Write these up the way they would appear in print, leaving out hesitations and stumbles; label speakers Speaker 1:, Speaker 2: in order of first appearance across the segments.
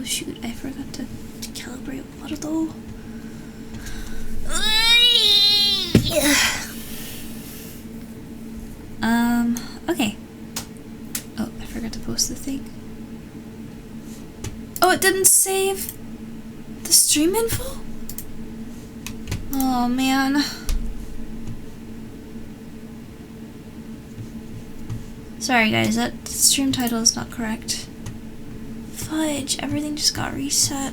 Speaker 1: Oh shoot, I forgot to calibrate water though. Okay. Oh, I forgot to post the thing. Oh, it didn't save the stream info? Oh man. Sorry guys, that stream title is not correct. Fudge, everything just got reset.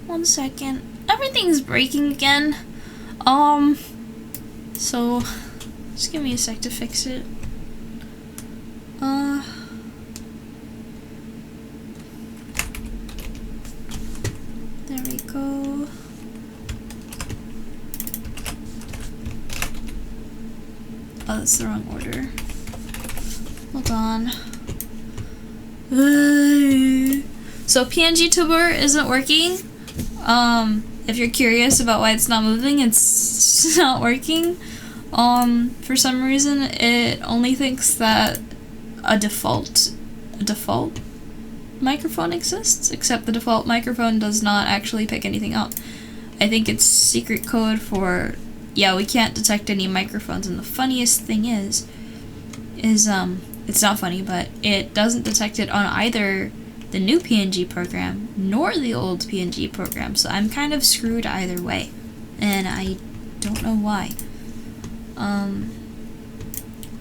Speaker 1: 1 second. Everything's breaking again. So just give me a sec to fix it. There we go. Oh, that's the wrong order. Hold on. So PNGTuber isn't working. If you're curious about why it's not moving, it's not working. For some reason, it only thinks that a default microphone exists, except the default microphone does not actually pick anything up. I think it's secret code for, yeah, we can't detect any microphones, and the funniest thing is it's not funny, but it doesn't detect it on either the new PNG program nor the old PNG program, so I'm kind of screwed either way, and I don't know why.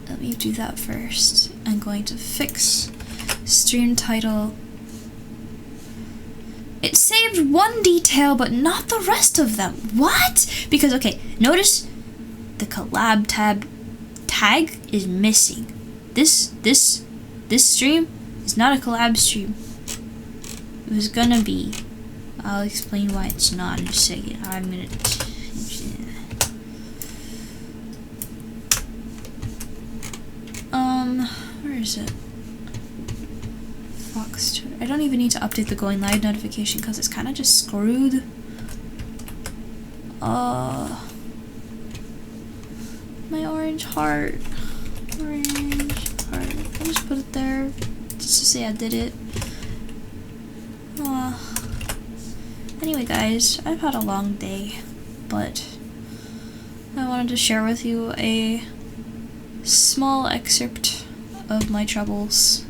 Speaker 1: Let me do that first. I'm going to fix stream title. It saved one detail, but not the rest of them. What? Because, okay, notice the collab tag is missing. This stream is not a collab stream. It was gonna be. I'll explain why it's not in a second. I'm gonna. Where is it? Fox Twitter. I don't even need to update the going live notification because it's kind of just screwed. My orange heart. Orange heart. I'll just put it there just to say I did it. Anyway, guys, I've had a long day, but I wanted to share with you a small excerpt of my troubles.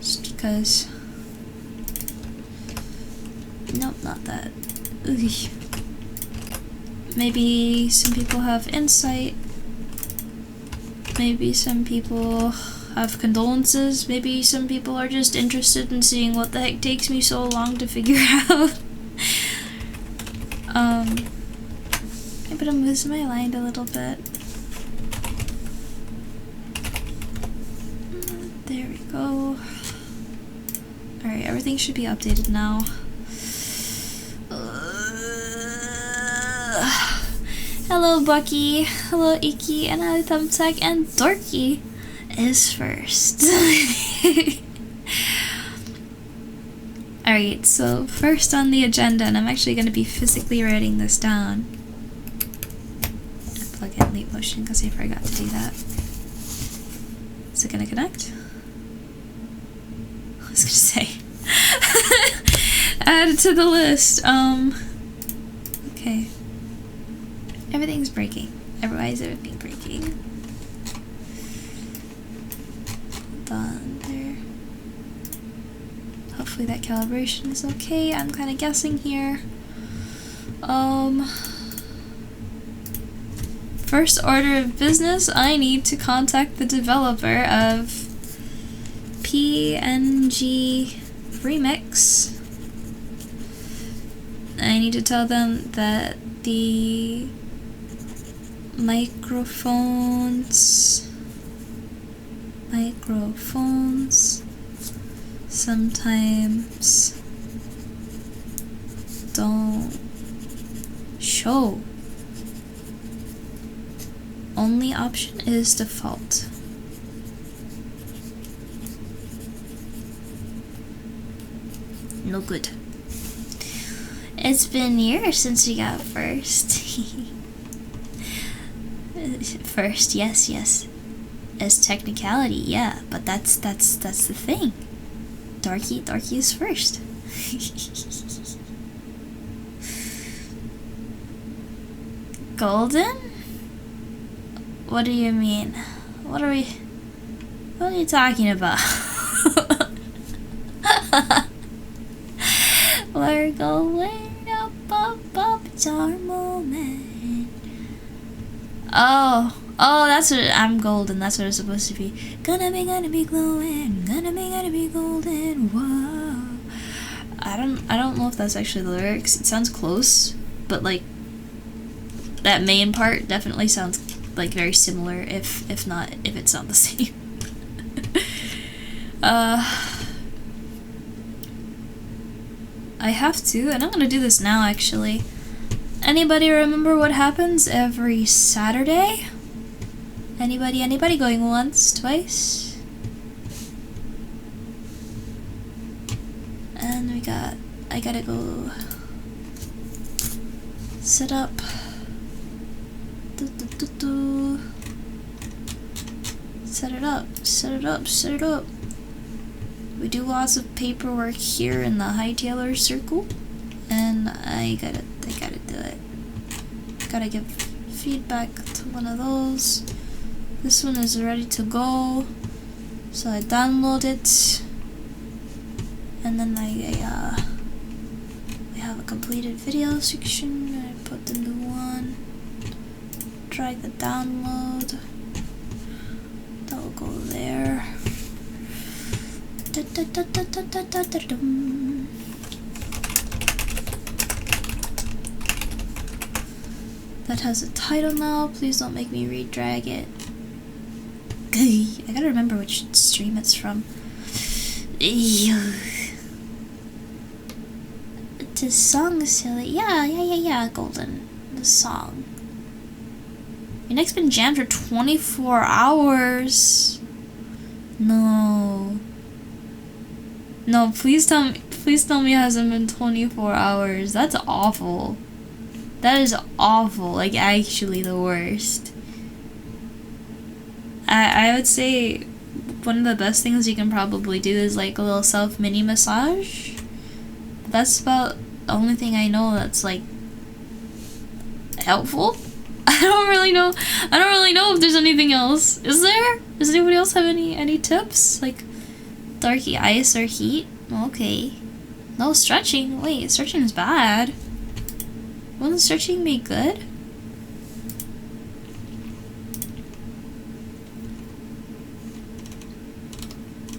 Speaker 1: Just because. Nope, not that. Ugh. Maybe some people have insight. Maybe some people have condolences. Maybe some people are just interested in seeing what the heck takes me so long to figure out. I'm gonna move my line a little bit. There we go. Alright, everything should be updated now. Hello Bucky, hello Iki, and hello Thumbtack, and Dorky is first. Alright, so first on the agenda, and I'm actually going to be physically writing this down. And plug in LeapMotion because I forgot to do that. Is it going to connect? I was going to say. Add it to the list. Okay. Everything's breaking. Why is everything breaking? Hold on there. Hopefully that calibration is okay. I'm kind of guessing here. First order of business, I need to contact the developer of PNG Remix. I need to tell them that the microphones sometimes don't show. Only option is default. No good. It's been years since we got first. First, yes. As technicality, yeah, but that's the thing. Darky is first. Golden? What do you mean? What are you talking about? We're going up, it's our moment. Oh, that's what I'm golden. That's what it's supposed to be. Gonna be glowing. Gonna be golden. Whoa. I don't know if that's actually the lyrics. It sounds close, but like that main part definitely sounds like very similar. If it's not the same. I have to, and I'm gonna do this now actually. Anybody remember what happens every Saturday? Anybody going once, twice? And I gotta go set up. Set it up. We do lots of paperwork here in the Hightailer circle, and I gotta do it. Gotta give feedback to one of those. This one is ready to go, so I download it, and then we have a completed video section. I put the new one, drag the download, that will go there. That has a title now. Please don't make me redrag it. I gotta remember which stream it's from. The song is silly. Yeah, Golden. The song. Your neck's been jammed for 24 hours. No, please tell me it hasn't been 24 hours. That's awful. That is awful. Like, actually the worst. I would say one of the best things you can probably do is like a little self mini massage. That's about the only thing I know that's like helpful. I don't really know if there's anything else. Is there? Does anybody else have any tips? Like darky ice or heat? Okay. No stretching. Wait, stretching is bad. Wouldn't stretching be good?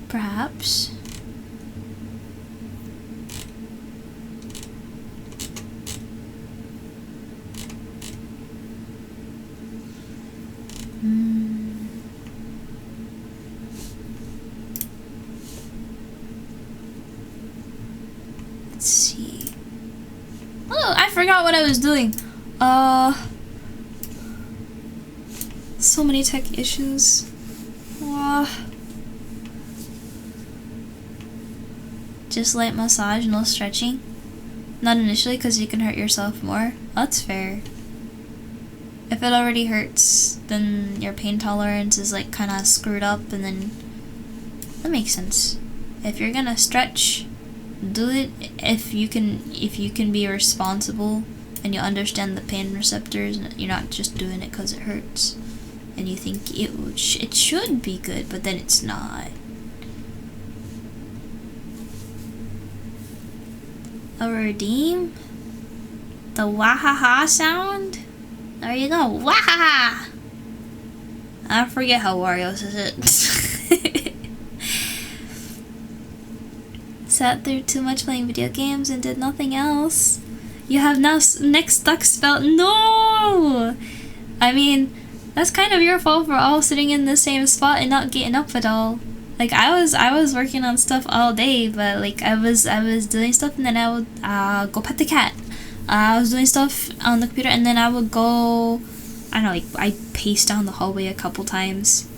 Speaker 1: Perhaps. Let's see. Oh, I forgot what I was doing. So many tech issues. Just light massage, no stretching. Not initially, because you can hurt yourself more. That's fair. If it already hurts, then your pain tolerance is like kind of screwed up, and then that makes sense. If you're gonna stretch, do it if you can be responsible and you understand the pain receptors, and you're not just doing it because it hurts and you think it should be good, but then it's not. A redeem? The wahaha sound? There you go, wahaha! I forget how Wario says it. Sat through too much playing video games and did nothing else. You have now neck stuck spell. No! I mean, that's kind of your fault for all sitting in the same spot and not getting up at all. Like, I was working on stuff all day, but like I was doing stuff, and then I would go pet the cat. I was doing stuff on the computer, and then I would go, I don't know, like I paced down the hallway a couple times.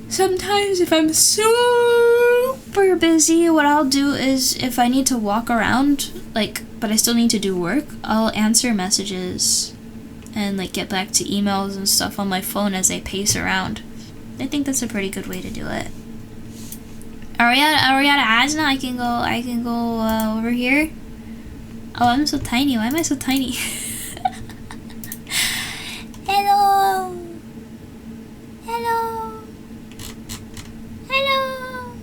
Speaker 1: Sometimes if I'm super busy, what I'll do is, if I need to walk around, like, but I still need to do work, I'll answer messages and like get back to emails and stuff on my phone as I pace around. I think that's a pretty good way to do it. Are we at ads now? I can go over here. Oh, I'm so tiny. Why am I so tiny? Hello. Hello. Hello.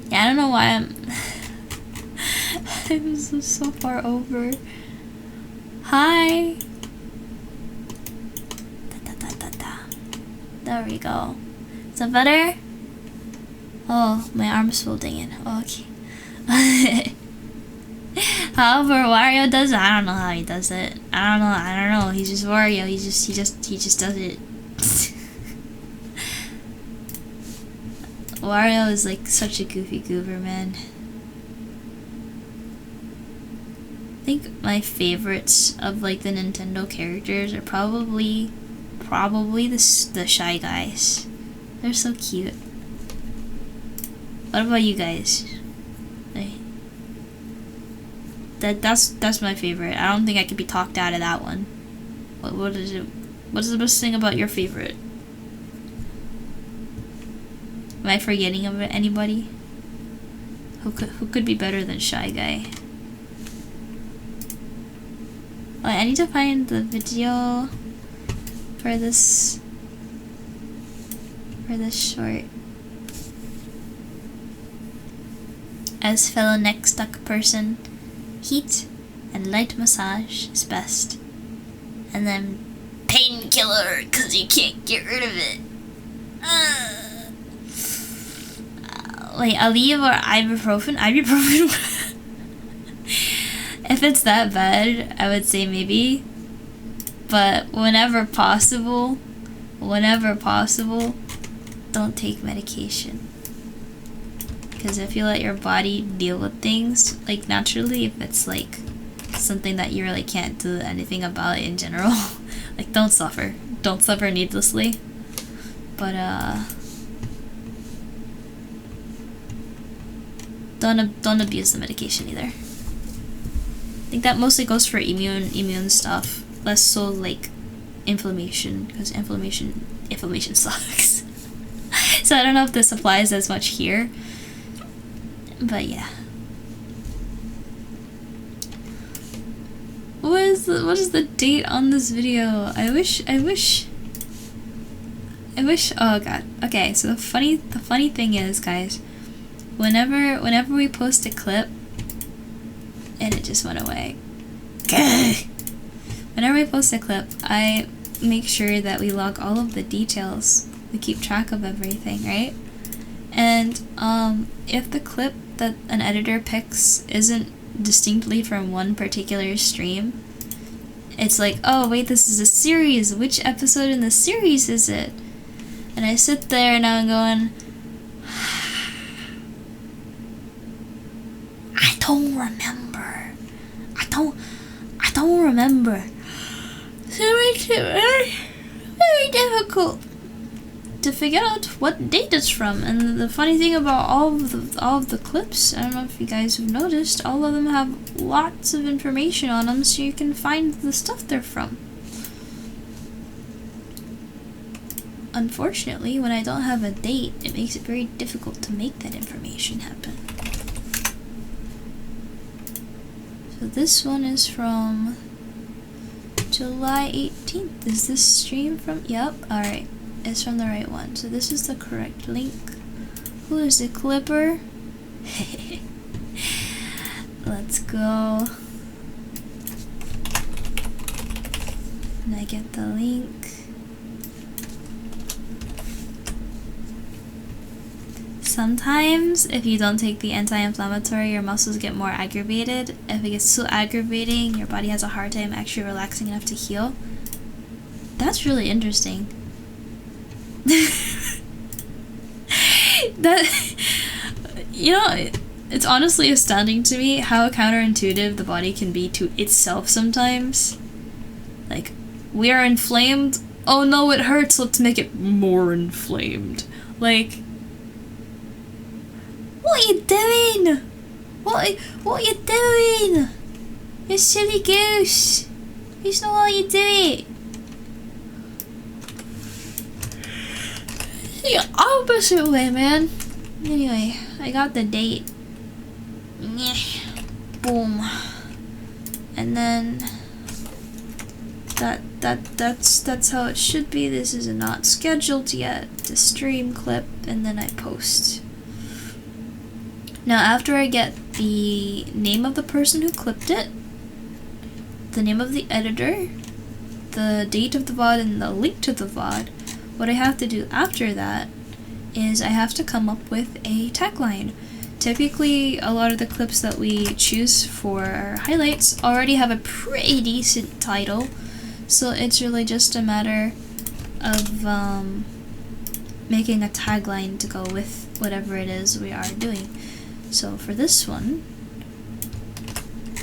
Speaker 1: Yeah, I don't know why I'm so far over. Hi. There we go. Is that better? Oh, my arm's folding in. Oh, okay. However, Wario does it. I don't know how he does it. I don't know. He's just Wario. He just does it. Wario is like such a goofy goober, man. I think my favorites of like the Nintendo characters are probably the Shy Guys. They're so cute. What about you guys? That's my favorite. I don't think I could be talked out of that one. What is it? What's the best thing about your favorite? Am I forgetting about anybody? Who could be better than Shy Guy? Oh, I need to find the video for this short. As fellow neck stuck person, heat and light massage is best. And then painkiller, cause you can't get rid of it. Like Aleve or ibuprofen? Ibuprofen? If it's that bad, I would say maybe. But whenever possible, don't take medication. Because if you let your body deal with things, like naturally, if it's like something that you really can't do anything about in general, like don't suffer needlessly. But don't abuse the medication either. I think that mostly goes for immune stuff, less so like inflammation, because inflammation sucks. So I don't know if this applies as much here, but yeah. What is the date on this video? I wish. Oh god. Okay, so the funny thing is, guys, whenever we post a clip, and it just went away. Whenever we post a clip, I make sure that we log all of the details. We keep track of everything, right? And if the clip that an editor picks isn't distinctly from one particular stream, it's like, oh wait, this is a series. Which episode in the series is it? And I sit there and I'm going, I don't remember. I don't remember. So it makes it very difficult to figure out what date it's from. And the funny thing about all of the clips, I don't know if you guys have noticed, all of them have lots of information on them, so you can find the stuff they're from. Unfortunately, when I don't have a date, it makes it very difficult to make that information happen. So this one is from July 18th. Is this stream from? Yep, alright. It's from the right one. So this is the correct link. Who is the clipper? Let's go. And I get the link. Sometimes, if you don't take the anti-inflammatory, your muscles get more aggravated. If it gets too aggravating, your body has a hard time actually relaxing enough to heal. That's really interesting. That, you know, it's honestly astounding to me how counterintuitive the body can be to itself sometimes. Like, we are inflamed. Oh no, it hurts. Let's make it more inflamed. Like, what are you doing? What are you doing? You silly goose. It's not how you do it. the opposite way, man. Anyway, I got the date. Boom. And then that's how it should be. This is not scheduled yet. The stream clip, and then I post. Now after I get the name of the person who clipped it, the name of the editor, the date of the VOD, and the link to the VOD, what I have to do after that is I have to come up with a tagline. Typically, a lot of the clips that we choose for highlights already have a pretty decent title, so it's really just a matter of making a tagline to go with whatever it is we are doing. So for this one,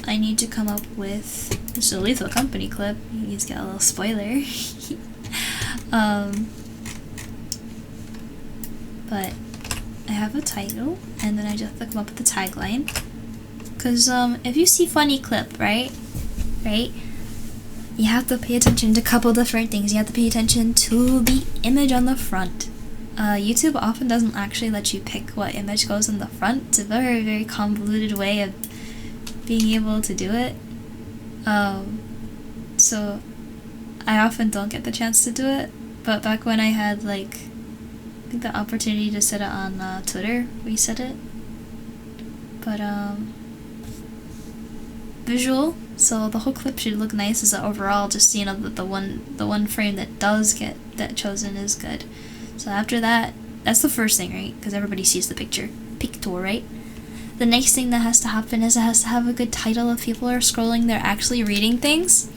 Speaker 1: I need to come up with, it's a Lethal Company clip, he's got a little spoiler. But I have a title, and then I just have to come up with the tagline. Cause if you see funny clip, right, you have to pay attention to a couple different things. You have to pay attention to the image on the front. YouTube often doesn't actually let you pick what image goes in the front. It's a very, very convoluted way of being able to do it. So I often don't get the chance to do it. But back when I had like, I think the opportunity to set it on Twitter, we set it. But visual, so the whole clip should look nice as overall. Just, you know, the one frame that does get that chosen is good. So after that, that's the first thing, right? Because everybody sees the picture, right? The next thing that has to happen is it has to have a good title. If people are scrolling, they're actually reading things.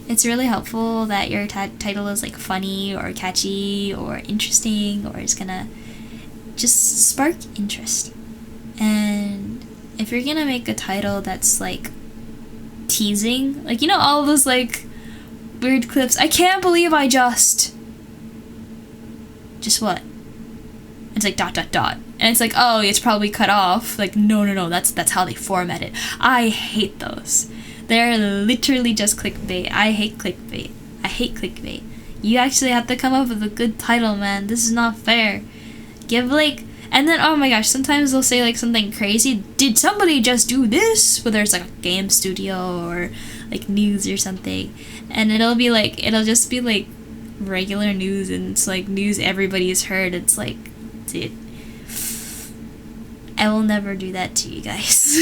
Speaker 1: It's really helpful that your title is like funny or catchy or interesting, or it's gonna just spark interest. And if you're gonna make a title that's like teasing, like, you know, all those like weird clips, I can't believe I just what? It's like ... And it's like, oh, it's probably cut off. Like, no, that's how they format it. I hate those. They're literally just clickbait. I hate clickbait. You actually have to come up with a good title, man. This is not fair. Give like, and then, oh my gosh, sometimes they'll say like something crazy. Did somebody just do this? Whether it's like a game studio or like news or something. And it'll just be like regular news, and it's like news everybody's heard. It's like, dude, I will never do that to you guys.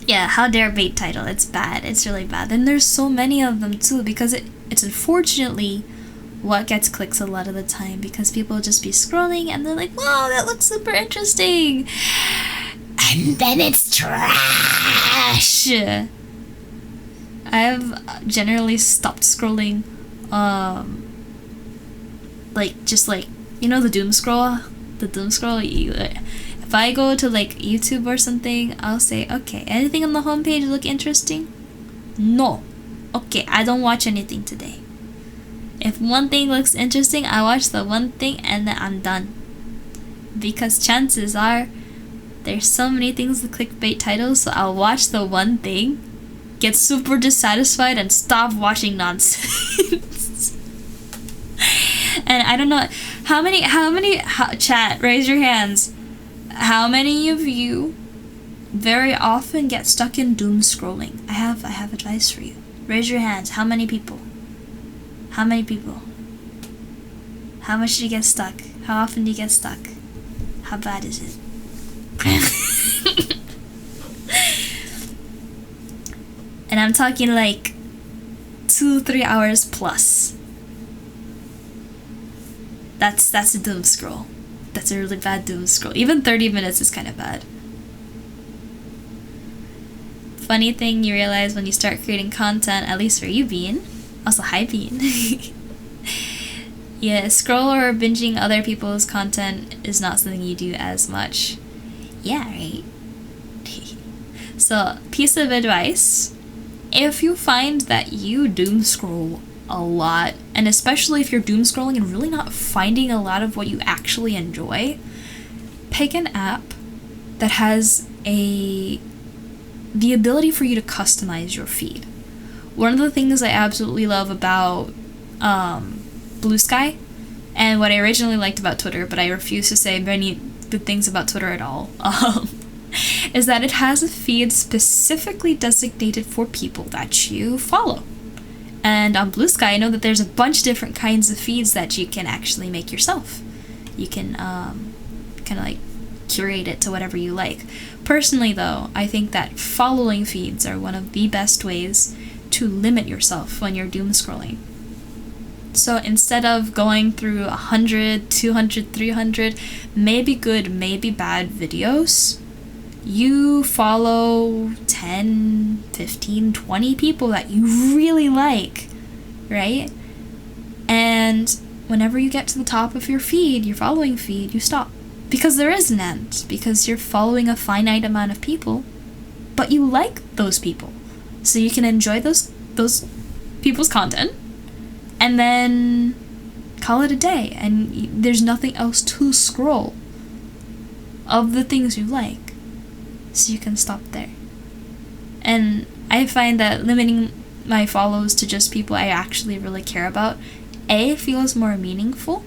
Speaker 1: Yeah, how dare bait title. It's bad. It's really bad. And there's so many of them too, because it's unfortunately what gets clicks a lot of the time, because people just be scrolling and they're like, wow, that looks super interesting, and then it's trash. I've generally stopped scrolling, like, just like, you know, the doom scroll, if I go to like YouTube or something, I'll say, okay, anything on the homepage look interesting? No. Okay, I don't watch anything today. If one thing looks interesting, I watch the one thing and then I'm done. Because chances are, there's so many things with clickbait titles, so I'll watch the one thing, get super dissatisfied, and stop watching nonsense. And I don't know, chat, raise your hands. How many of you very often get stuck in doom scrolling? I have advice for you. Raise your hands. How many people? How much do you get stuck? How often do you get stuck? How bad is it? And I'm talking like 2-3 hours plus. That's a doom scroll. That's a really bad doom scroll. Even 30 minutes is kind of bad. Funny thing you realize when you start creating content, at least for you, Bean. Also, hi, Bean. Yeah, scroll or binging other people's content is not something you do as much. Yeah, right? So, piece of advice. If you find that you doom scroll a lot, and especially if you're doom scrolling and really not finding a lot of what you actually enjoy, pick an app that has the ability for you to customize your feed. One of the things I absolutely love about Blue Sky. And what I originally liked about Twitter, but I refuse to say many good things about Twitter at all, is that it has a feed specifically designated for people that you follow. And on Blue Sky, I know that there's a bunch of different kinds of feeds that you can actually make yourself. You can kind of like curate it to whatever you like. Personally, though, I think that following feeds are one of the best ways to limit yourself when you're doom scrolling. So instead of going through 100, 200, 300, maybe good, maybe bad videos, you follow 10, 15, 20 people that you really like, right? And whenever you get to the top of your feed, your following feed, you stop. Because there is an end. Because you're following a finite amount of people, but you like those people. So you can enjoy those people's content, and then call it a day. And there's nothing else to scroll of the things you like. So you can stop there. And I find that limiting my follows to just people I actually really care about, A, feels more meaningful,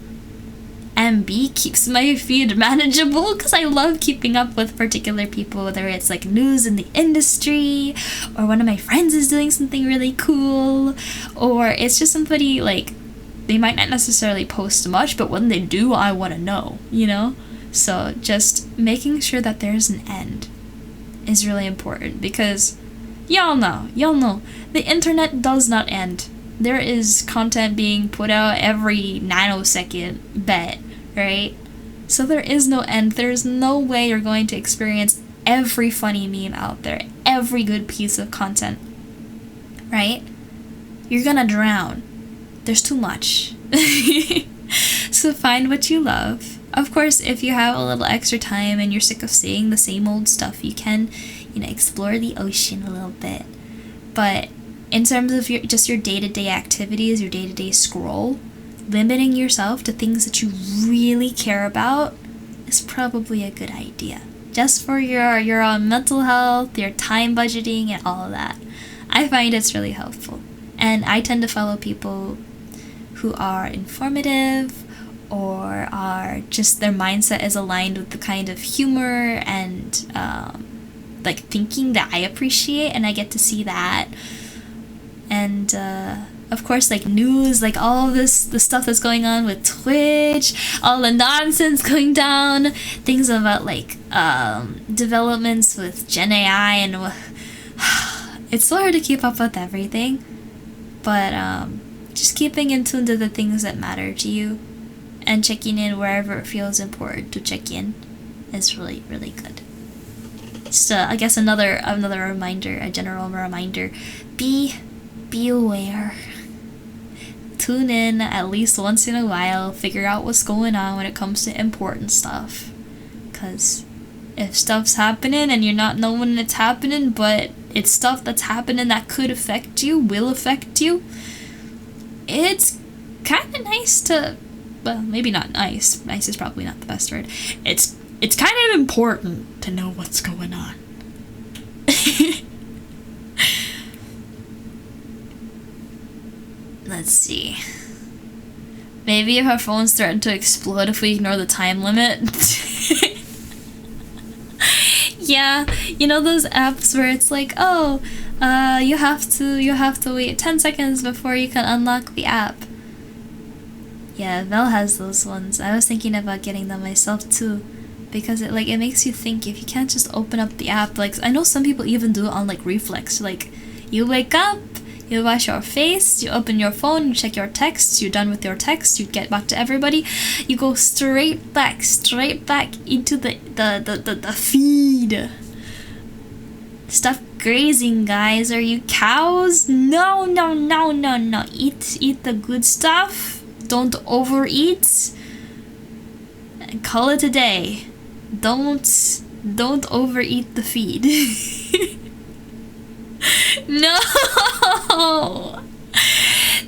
Speaker 1: and B, keeps my feed manageable, because I love keeping up with particular people, whether it's like news in the industry, or one of my friends is doing something really cool, or it's just somebody like, they might not necessarily post much, but when they do, I want to know, you know? So just making sure that there's an end is really important, because y'all know, the internet does not end. There is content being put out every nanosecond, bet, right? So there is no end. There's no way you're going to experience every funny meme out there, every good piece of content, right? You're gonna drown. There's too much. So find what you love. Of course, if you have a little extra time and you're sick of seeing the same old stuff, you can, explore the ocean a little bit. But in terms of your day-to-day activities, your day-to-day scroll, limiting yourself to things that you really care about is probably a good idea. Just for your mental health, your time budgeting, and all of that. I find it's really helpful. And I tend to follow people who are informative, or are just, their mindset is aligned with the kind of humor and like thinking that I appreciate, and I get to see that. And of course, like news, like all of the stuff that's going on with Twitch, all the nonsense going down, things about like developments with GenAI, and it's so hard to keep up with everything. But just keeping in tune to the things that matter to you, and checking in wherever it feels important to check in, is really, really good. So I guess another reminder, a general reminder, be aware. Tune in at least once in a while, figure out what's going on when it comes to important stuff. Because if stuff's happening and you're not knowing it's happening, but it's stuff that's happening that could affect you, will affect you, it's kind of nice to, well, maybe not nice. Nice is probably not the best word. It's kind of important to know what's going on. Let's see. Maybe if our phones threaten to explode if we ignore the time limit. Yeah, those apps where it's like, oh, you have to wait 10 seconds before you can unlock the app. Yeah, Vel has those ones. I was thinking about getting them myself too, because it makes you think. If you can't just open up the app, like I know some people even do it on like reflex. Like you wake up, you wash your face, you open your phone, you check your texts, you're done with your text, you get back to everybody, you go straight back into the feed. Stop grazing, guys. Are you cows? No. Eat the good stuff. Don't overeat. And call it a day. Don't overeat the feed. No.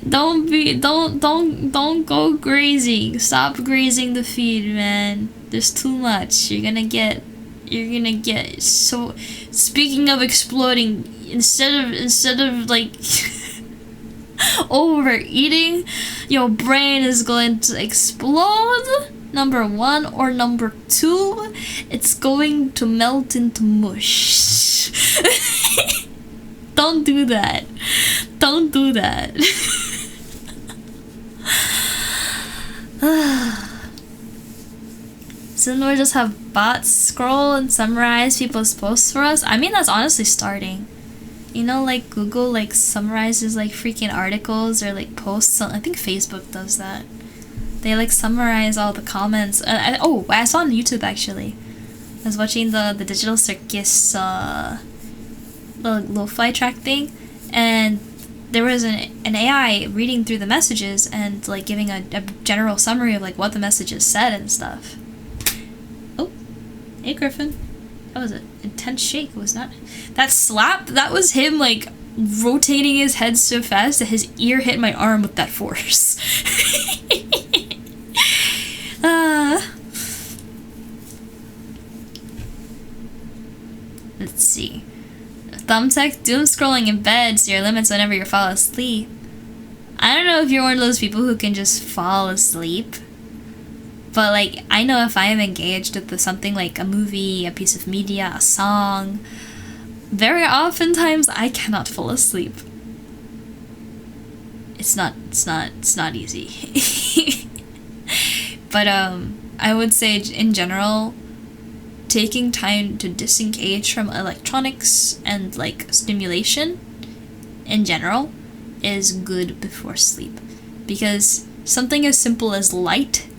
Speaker 1: Don't go grazing. Stop grazing the feed, man. There's too much. You're gonna get so. Speaking of exploding, instead of like Overeating, your brain is going to explode. Number 1, or number 2, it's going to melt into mush. Don't do that. Don't do that. Soon we'll just have bots scroll and summarize people's posts for us. I mean, that's honestly starting. You know, like Google like summarizes like freaking articles or like posts. I think Facebook does that. They like summarize all the comments. I saw on YouTube actually. I was watching the Digital Circus lo-fi track thing, and there was an AI reading through the messages and like giving a general summary of like what the messages said and stuff. Oh, hey Griffin. That was an intense shake, was that? That slap, that was him like rotating his head so fast that his ear hit my arm with that force. Let's see. Thumbtack, doom scrolling in bed, so your limits whenever you fall asleep. I don't know if you're one of those people who can just fall asleep, but like I know if I am engaged with something like a movie, a piece of media, a song, very oftentimes I cannot fall asleep. It's not easy. But I would say in general, taking time to disengage from electronics and like stimulation in general is good before sleep, because something as simple as light,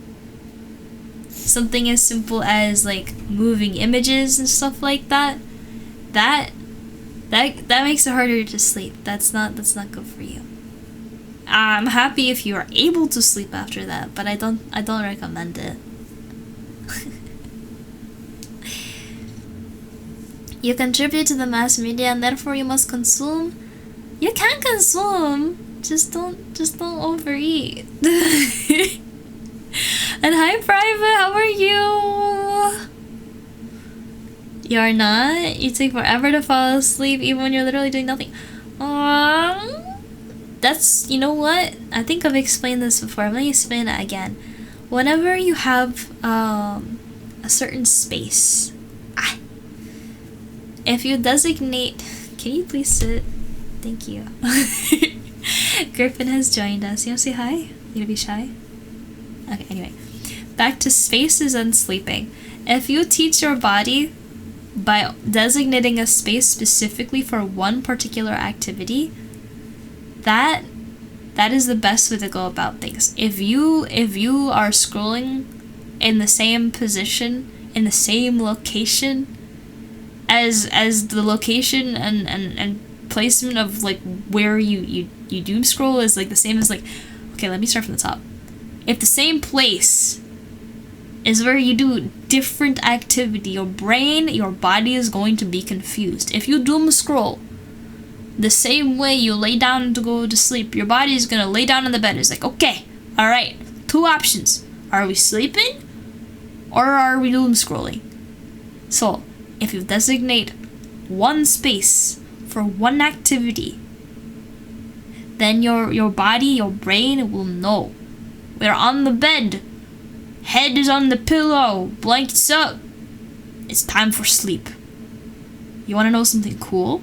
Speaker 1: something as simple as like moving images and stuff like that makes it harder to sleep. That's not good for you. I'm happy if you are able to sleep after that, but I don't recommend it. You contribute to the mass media and therefore you must consume. You can consume, just don't overeat. And hi Private, how are you? You're not? You take forever to fall asleep even when you're literally doing nothing. That's, you know what? I think I've explained this before. Let me explain it again. Whenever you have a certain space, if you designate... Can you please sit? Thank you. Griffin has joined us. You want to say hi? You gonna be shy? Okay, anyway. Back to spaces and sleeping. If you teach your body by designating a space specifically for one particular activity, that is the best way to go about things. If you are scrolling in the same position, in the same location as the location and placement of like where you doom scroll is like the same as like, okay, let me start from the top. If the same place is where you do different activity, your brain, your body is going to be confused. If you doom scroll the same way you lay down to go to sleep, your body is gonna lay down on the bed. It's like, okay, all right, 2 options. Are we sleeping or are we doom scrolling? So if you designate one space for one activity, then your body, your brain will know. We're on the bed. Head is on the pillow. Blankets up. It's time for sleep. You want to know something cool?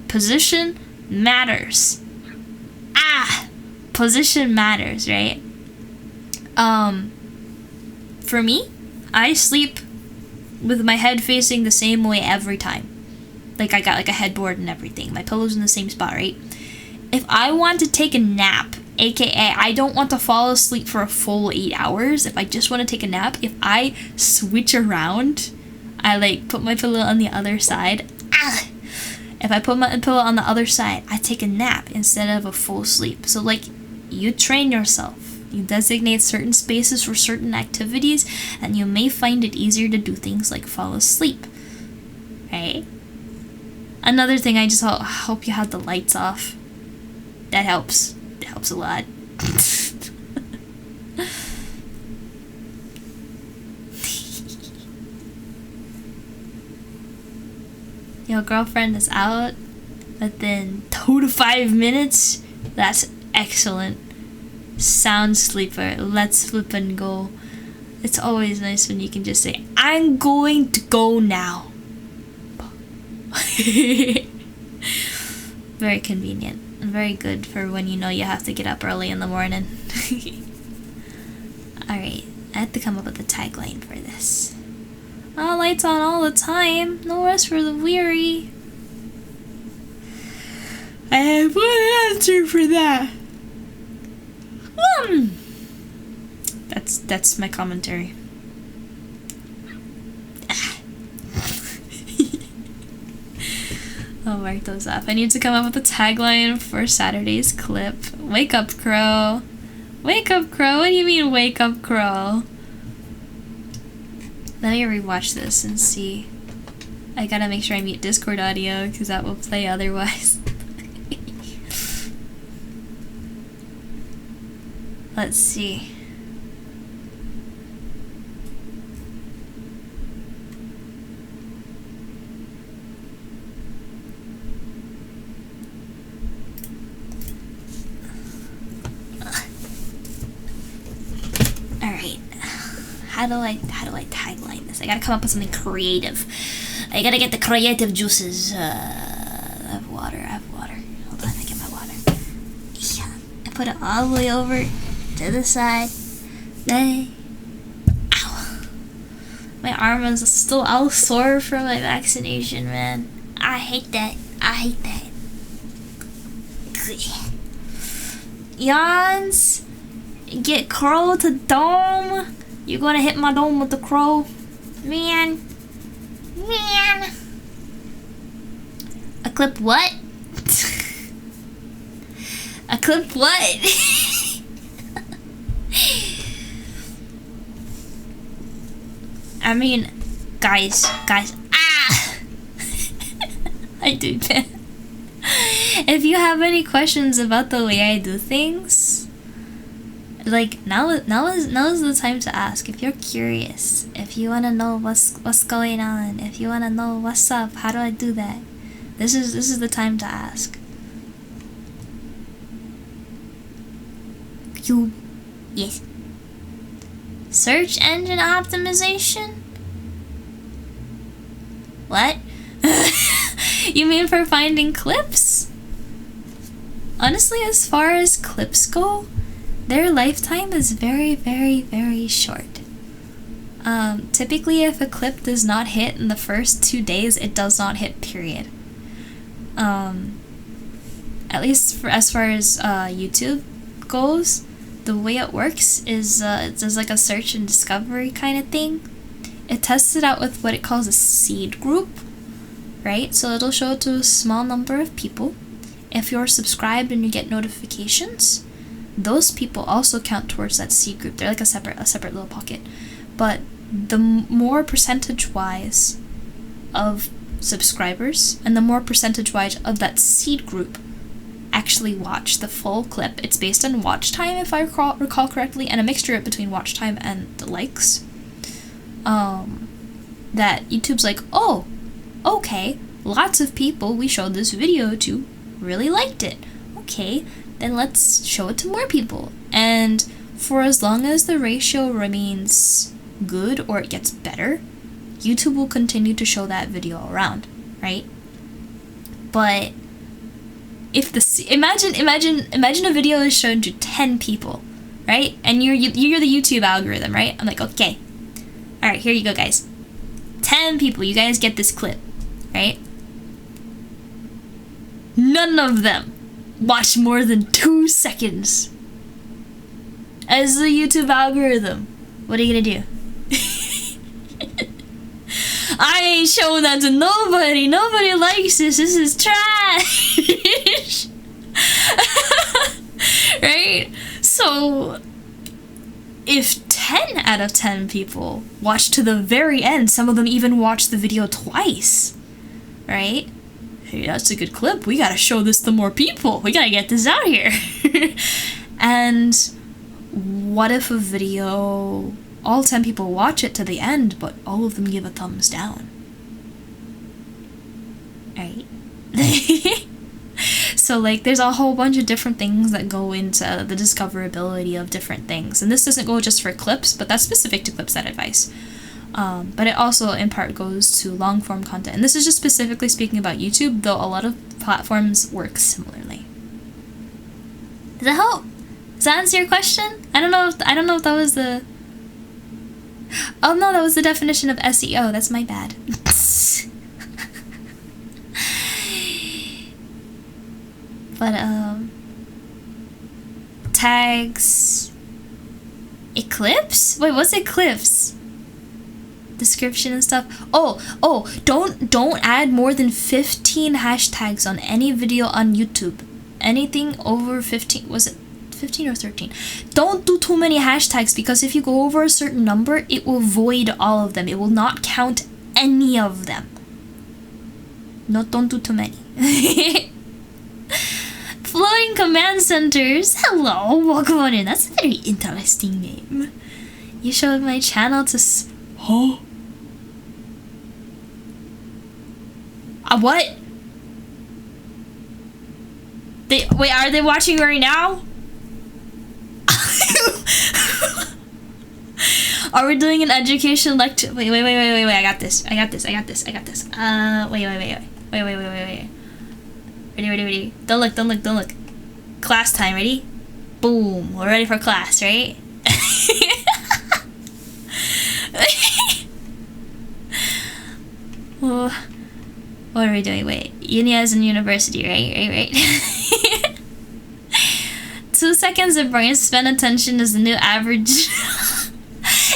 Speaker 1: Position matters. Position matters, right? For me, I sleep with my head facing the same way every time. Like I got like a headboard and everything. My pillow's in the same spot, right? If I want to take a nap, aka I don't want to fall asleep for a full 8 hours, if I just want to take a nap, if I switch around, I like put my pillow on the other side. If I put my pillow on the other side, I take a nap instead of a full sleep. So like, you train yourself. You designate certain spaces for certain activities, and you may find it easier to do things like fall asleep. Right? Another thing, I just hope you have the lights off. That helps. It helps a lot. Your girlfriend is out within 2 to 5 minutes. That's excellent. Sound sleeper. Let's flip and go. It's always nice when you can just say, I'm going to go now. Very convenient and very good for when you know you have to get up early in the morning. Alright, I have to come up with a tagline for this. Oh, lights on all the time. No rest for the weary. I have one answer for that. That's my commentary. I'll mark those up. I need to come up with a tagline for Saturday's clip. Wake up, crow. Wake up, crow. What do you mean, wake up, crow? Let me rewatch this and see. I gotta make sure I mute Discord audio because that will play otherwise. Let's see. Alright. How do I tagline this? I gotta come up with something creative. I gotta get the creative juices. I have water. Hold on, I get my water. Yeah. I put it all the way over to the side. Ow. My arm is still all sore from my vaccination, man. I hate that. Yawns. Get crow to dome. You gonna hit my dome with the crow? Man. A clip what? A clip what? I mean, guys, I do that. If you have any questions about the way I do things, like now is the time to ask. If you're curious, if you wanna know what's going on, if you wanna know what's up, how do I do that? This is the time to ask. Yes. Search engine optimization? What? You mean for finding clips? Honestly, as far as clips go, their lifetime is very, very, very short. Typically if a clip does not hit in the first 2 days, it does not hit, period. At least as far as YouTube goes, the way it works is it does like a search and discovery kind of thing. It tests it out with what it calls a seed group, right? So it'll show it to a small number of people. If you're subscribed and you get notifications, those people also count towards that seed group. They're like a separate little pocket. But the more percentage-wise of subscribers and the more percentage-wise of that seed group actually watch the full clip. It's based on watch time, if I recall correctly, and a mixture between watch time and the likes. That YouTube's like, oh, okay, lots of people we showed this video to really liked it. Okay, then let's show it to more people. And for as long as the ratio remains good or it gets better, YouTube will continue to show that video around, right? But if imagine a video is shown to 10 people, right? And you're the YouTube algorithm, right? I'm like, okay, all right, here you go, guys. 10 people, you guys get this clip, right? None of them watch more than 2 seconds. As the YouTube algorithm, what are you gonna do? I ain't showing that to nobody. Nobody likes this. This is trash. Right? So, if 10 out of 10 people watch to the very end, some of them even watch the video twice, right? Hey, that's a good clip. We gotta show this to more people. We gotta get this out here. And what if a video, all 10 people watch it to the end, but all of them give a thumbs down? Right? So like there's a whole bunch of different things that go into the discoverability of different things, and this doesn't go just for clips, but that's specific to clips, that advice. But it also in part goes to long form content, and this is just specifically speaking about YouTube, though a lot of platforms work similarly. Does that help? Does that answer your question? I don't know if that was the... Oh no, that was the definition of SEO. That's my bad. But tags, Eclipse? Wait, what's Eclipse? Description and stuff. Oh, don't add more than 15 hashtags on any video on YouTube. Anything over 15, was it 15 or 13? Don't do too many hashtags, because if you go over a certain number, it will void all of them. It will not count any of them. No, don't do too many. Floating command centers. Hello, welcome on in. That's a very interesting name. You showed my channel to huh? What? Wait, are they watching right now? Are we doing an education lecture? Wait, I got this. Wait. Ready. Don't look. Class time, ready? Boom, we're ready for class, right? Well, what are we doing? Wait, uni as in university, right? 2 seconds of brain span attention is the new average.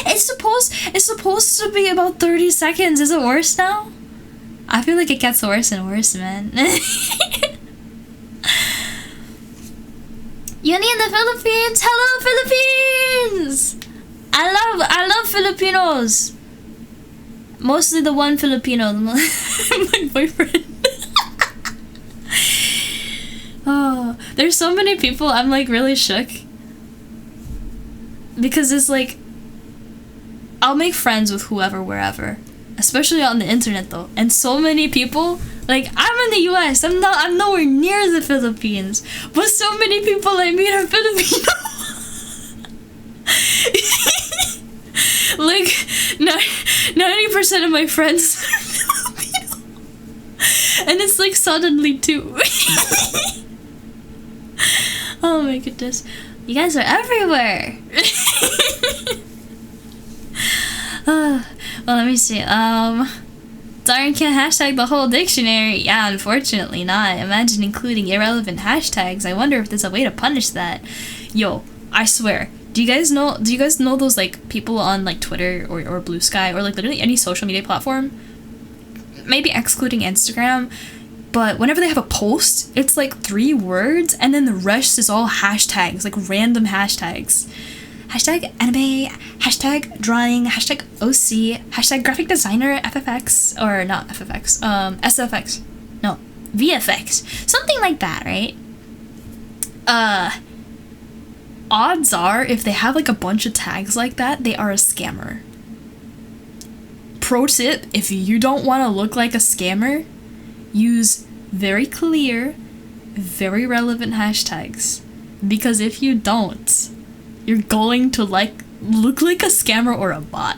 Speaker 1: It's supposed to be about 30 seconds. Is it worse now? I feel like it gets worse and worse, man. Uni in the Philippines. Hello, Philippines. I love Filipinos. Mostly the one Filipino, my boyfriend. Oh, there's so many people. I'm like really shook, because it's like I'll make friends with whoever, wherever, especially on the internet though, and so many people, like, I'm in the US, I'm nowhere near the Philippines, but so many people I meet are Filipino. Like 90% of my friends are Filipino, and it's like suddenly too. Oh my goodness, you guys are everywhere. Well, let me see. Darn, can't hashtag the whole dictionary. Yeah, unfortunately not. Imagine including irrelevant hashtags. I wonder if there's a way to punish that. Yo, I swear. Do you guys know those like people on like Twitter or Blue Sky or like literally any social media platform? Maybe excluding Instagram, but whenever they have a post, it's like 3 words and then the rest is all hashtags, like random hashtags. Hashtag anime, hashtag drawing, hashtag OC, hashtag graphic designer, FFX, or not FFX, SFX, no, VFX, something like that, right? Odds are, if they have like a bunch of tags like that, they are a scammer. Pro tip, if you don't want to look like a scammer, use very clear, very relevant hashtags. Because if you don't, you're going to look like a scammer or a bot.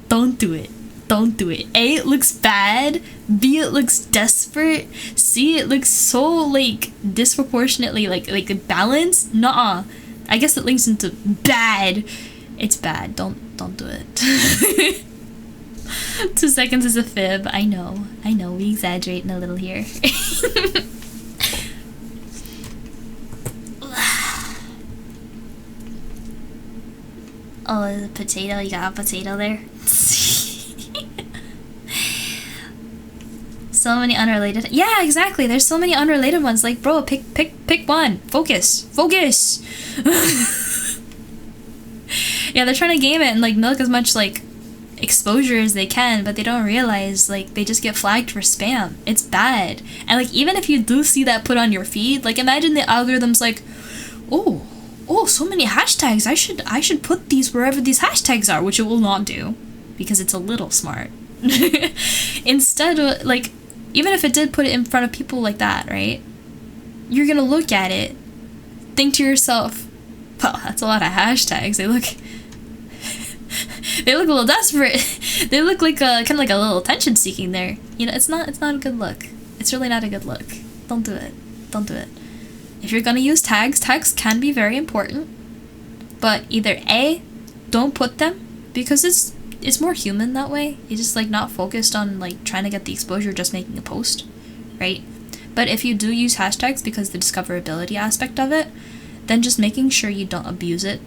Speaker 1: Don't do it. A, it looks bad. B, it looks desperate. C, it looks so like disproportionately like balanced. Nuh-uh. I guess it links into bad. It's bad. Don't do it. 2 seconds is a fib. I know. We exaggerating a little here. Oh, the potato. You got a potato there? So many unrelated. Yeah, exactly. There's so many unrelated ones. Like, bro, pick one. Focus. Yeah, they're trying to game it and like milk as much like exposure as they can, but they don't realize like they just get flagged for spam. It's bad. And like even if you do see that put on your feed, like imagine the algorithm's like, oh, so many hashtags. I should put these wherever these hashtags are, which it will not do because it's a little smart. Instead, like even if it did put it in front of people like that, right? you're gonna look at it, think to yourself, well, that's a lot of hashtags. They look a little desperate. They look like kind of like a little attention seeking there. You know, it's not a good look. It's really not a good look. Don't do it. Don't do it. If you're gonna use tags can be very important, but either A, don't put them, because it's more human that way. You're just like not focused on like trying to get the exposure, just making a post, right? But if you do use hashtags because the discoverability aspect of it, then just making sure you don't abuse it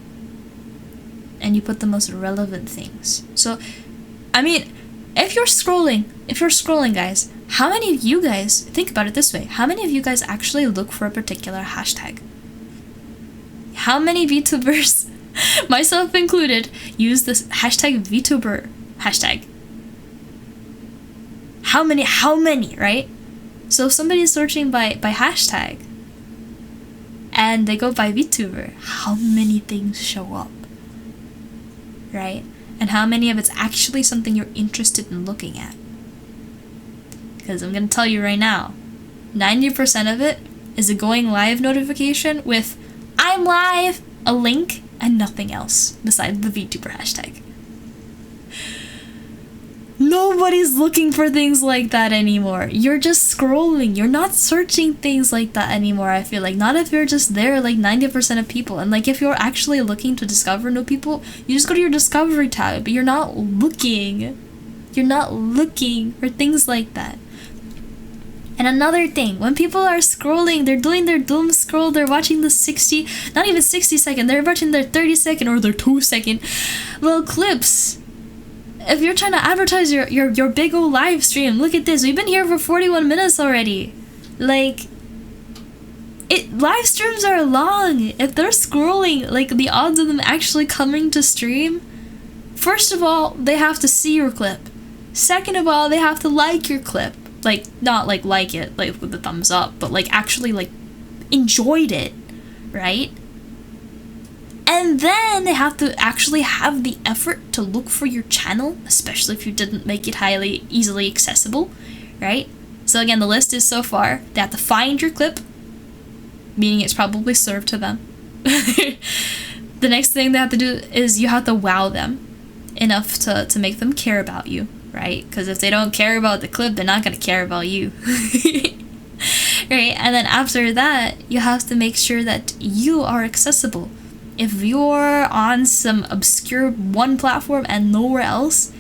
Speaker 1: and you put the most relevant things. So, I mean, if you're scrolling, guys, how many of you guys, think about it this way, how many of you guys actually look for a particular hashtag? How many VTubers, myself included, use this hashtag VTuber hashtag? How many, right? So if somebody's searching by hashtag and they go by VTuber, how many things show up, right? And how many of it's actually something you're interested in looking at? Because I'm going to tell you right now, 90% of it is a going live notification with I'm live, a link, and nothing else besides the VTuber hashtag. Nobody's looking for things like that anymore. You're just scrolling. You're not searching things like that anymore, I feel like. Not if you're just there like 90% of people. And like if you're actually looking to discover new people, you just go to your discovery tab, but you're not looking. You're not looking for things like that. And another thing, when people are scrolling, they're doing their doom scroll, they're watching the 60, not even 60 second, they're watching their 30 second or their 2 second little clips. If you're trying to advertise your big old live stream, look at this. We've been here for 41 minutes already. Like, live streams are long. If they're scrolling, like the odds of them actually coming to stream, first of all, they have to see your clip. Second of all, they have to like your clip. Like, not like it, like with the thumbs up, but like actually like enjoyed it, right? And then they have to actually have the effort to look for your channel, especially if you didn't make it highly easily accessible, right? So again, the list is so far. They have to find your clip, meaning it's probably served to them. The next thing they have to do is you have to wow them enough to make them care about you, right? Because if they don't care about the clip, they're not going to care about you. Right? And then after that, you have to make sure that you are accessible. If you're on some obscure one platform and nowhere else,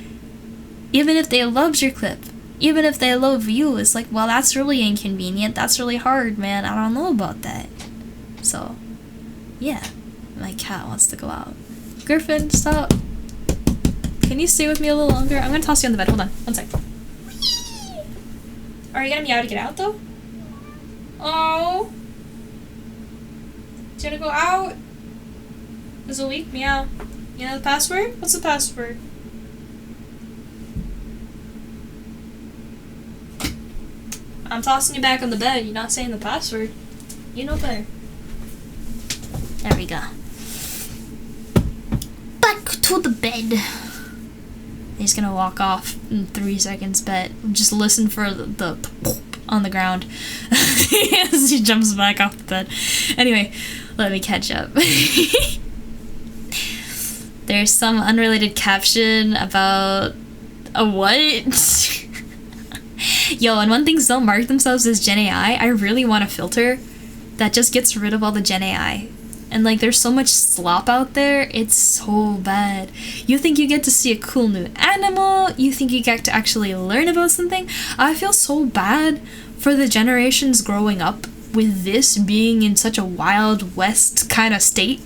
Speaker 1: even if they loved your clip, even if they love you, it's like, well, that's really inconvenient. That's really hard, man. I don't know about that. So, yeah. My cat wants to go out. Griffin, stop. Can you stay with me a little longer? I'm gonna toss you on the bed. Hold on. One sec. Are you gonna meow to get out, though? Oh. Do you wanna go out? There's a weak meow. You know the password? What's the password? I'm tossing you back on the bed. You're not saying the password. You know better. There we go. Back to the bed. He's gonna walk off in 3 seconds, bet. Just listen for the poop on the ground as he jumps back off the bed. Anyway, let me catch up. There's some unrelated caption about a what? Yo, and when things don't mark themselves as GenAI, I really want a filter that just gets rid of all the GenAI. And like, there's so much slop out there, it's so bad. You think you get to see a cool new animal, you think you get to actually learn about something. I feel so bad for the generations growing up with this being in such a Wild West kind of state,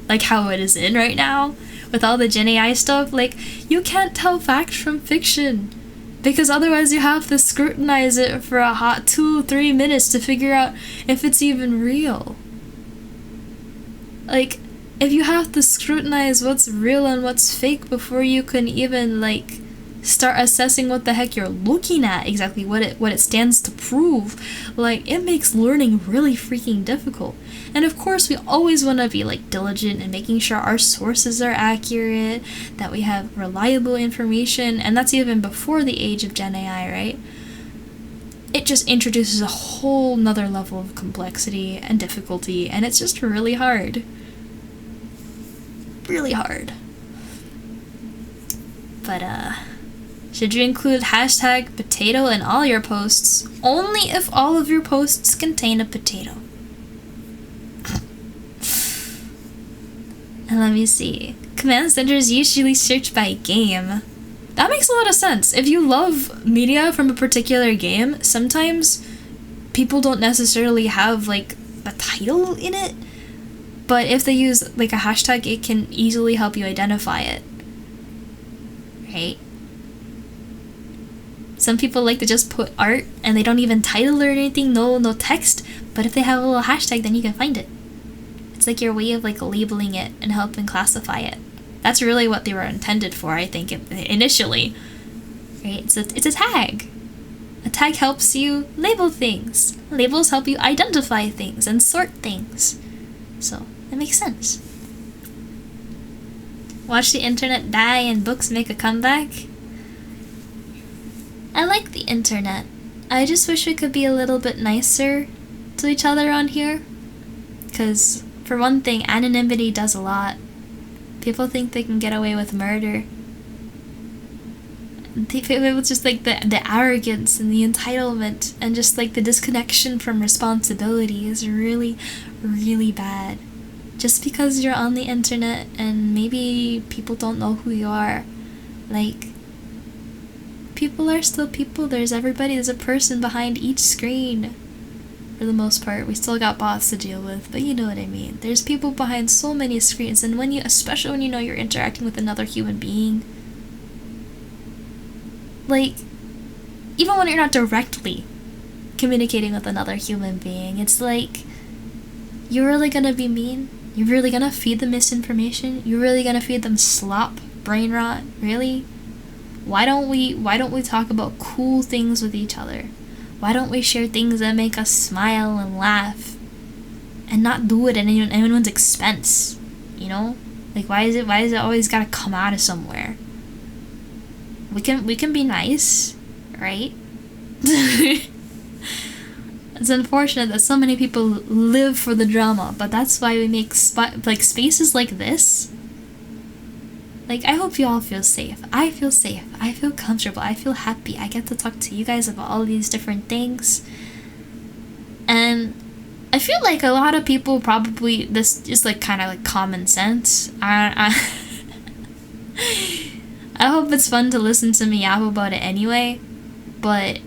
Speaker 1: like how it is in right now. With all the GenAI stuff, like, you can't tell fact from fiction. Because otherwise you have to scrutinize it for a hot 2-3 minutes to figure out if it's even real. Like, if you have to scrutinize what's real and what's fake before you can even, like, start assessing what the heck you're looking at, exactly what it stands to prove, like, it makes learning really freaking difficult. And of course, we always want to be like diligent in making sure our sources are accurate, that we have reliable information, and that's even before the age of GenAI, right? it just introduces a whole nother level of complexity and difficulty, and it's just really hard. Really hard. But, should you include hashtag potato in all your posts? Only if all of your posts contain a potato. And let me see. Command centers usually search by game. That makes a lot of sense. If you love media from a particular game, sometimes people don't necessarily have, like, a title in it. But if they use, like, a hashtag, it can easily help you identify it. Right? Some people like to just put art, and they don't even title or anything, no text. But if they have a little hashtag, then you can find it. It's like your way of, like, labeling it and helping classify it. That's really what they were intended for, I think, initially. Right? It's a tag. A tag helps you label things. Labels help you identify things and sort things. So, that makes sense. Watch the internet die and books make a comeback. I like the internet. I just wish we could be a little bit nicer to each other on here. Because, for one thing, anonymity does a lot. People think they can get away with murder. It's just like the arrogance and the entitlement and just like the disconnection from responsibility is really, really bad. Just because you're on the internet and maybe people don't know who you are, like, people are still people. There's a person behind each screen. For the most part, we still got bots to deal with, but you know what I mean. There's people behind so many screens, and especially when you know you're interacting with another human being, like, even when you're not directly communicating with another human being, it's like, you're really gonna be mean? You're really gonna feed them misinformation? You're really gonna feed them slop, brain rot? Really? Why don't we talk about cool things with each other? Why don't we share things that make us smile and laugh and not do it at anyone's expense? You know? Like, why is it always gotta come out of somewhere? We can be nice, right? It's unfortunate that so many people live for the drama, but that's why we make spaces like this. Like, I hope you all feel safe. I feel safe. I feel comfortable. I feel happy. I get to talk to you guys about all these different things. And I feel like a lot of people probably, this is like kind of like common sense. I hope it's fun to listen to me yap about it anyway, but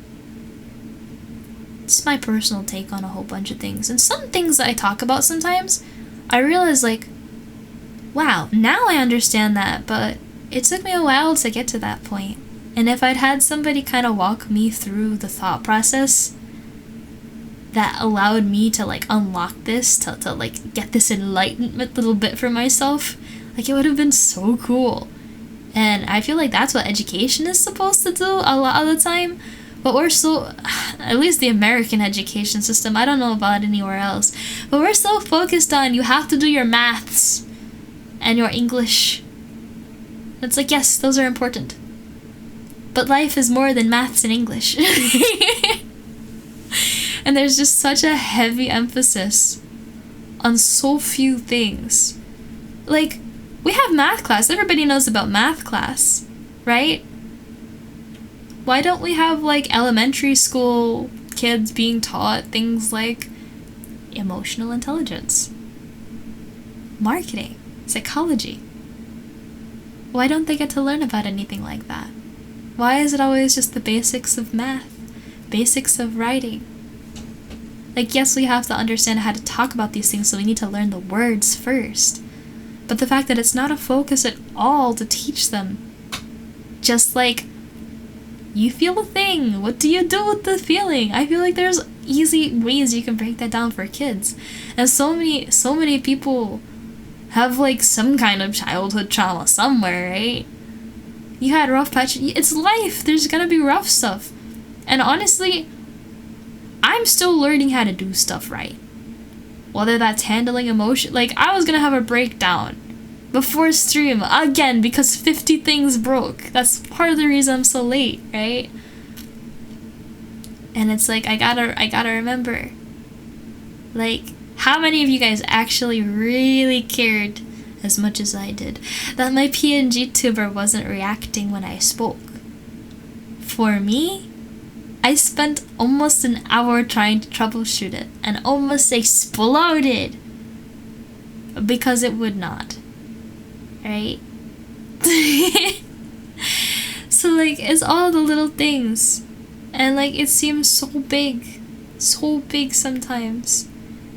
Speaker 1: it's my personal take on a whole bunch of things. And some things that I talk about sometimes, I realize, like, wow, now I understand that, but it took me a while to get to that point. And if I'd had somebody kind of walk me through the thought process that allowed me to, like, unlock this, to like, get this enlightenment little bit for myself, like, it would have been so cool. And I feel like that's what education is supposed to do a lot of the time. But we're so, at least the American education system, I don't know about anywhere else, but we're so focused on you have to do your maths and your English. It's like, yes, those are important. But life is more than maths and English. And there's just such a heavy emphasis on so few things. Like, we have math class. Everybody knows about math class, right? Why don't we have, like, elementary school kids being taught things like emotional intelligence, marketing, psychology? Why don't they get to learn about anything like that? Why is it always just the basics of math, basics of writing? Like, yes, we have to understand how to talk about these things, so we need to learn the words first. But the fact that it's not a focus at all to teach them, just like, you feel a thing, what do you do with the feeling? I feel like there's easy ways you can break that down for kids. And so many people have, like, some kind of childhood trauma somewhere, right? You had rough patches. It's life. There's gonna be rough stuff. And honestly, I'm still learning how to do stuff right. Whether that's handling emotion. Like, I was gonna have a breakdown before stream again because 50 things broke. That's part of the reason I'm so late, right? And it's like, I gotta remember, like, how many of you guys actually really cared as much as I did that my PNG tuber wasn't reacting when I spoke? For me, I spent almost an hour trying to troubleshoot it and almost exploded because it would not. Right? So like, it's all the little things, and like, it seems so big sometimes.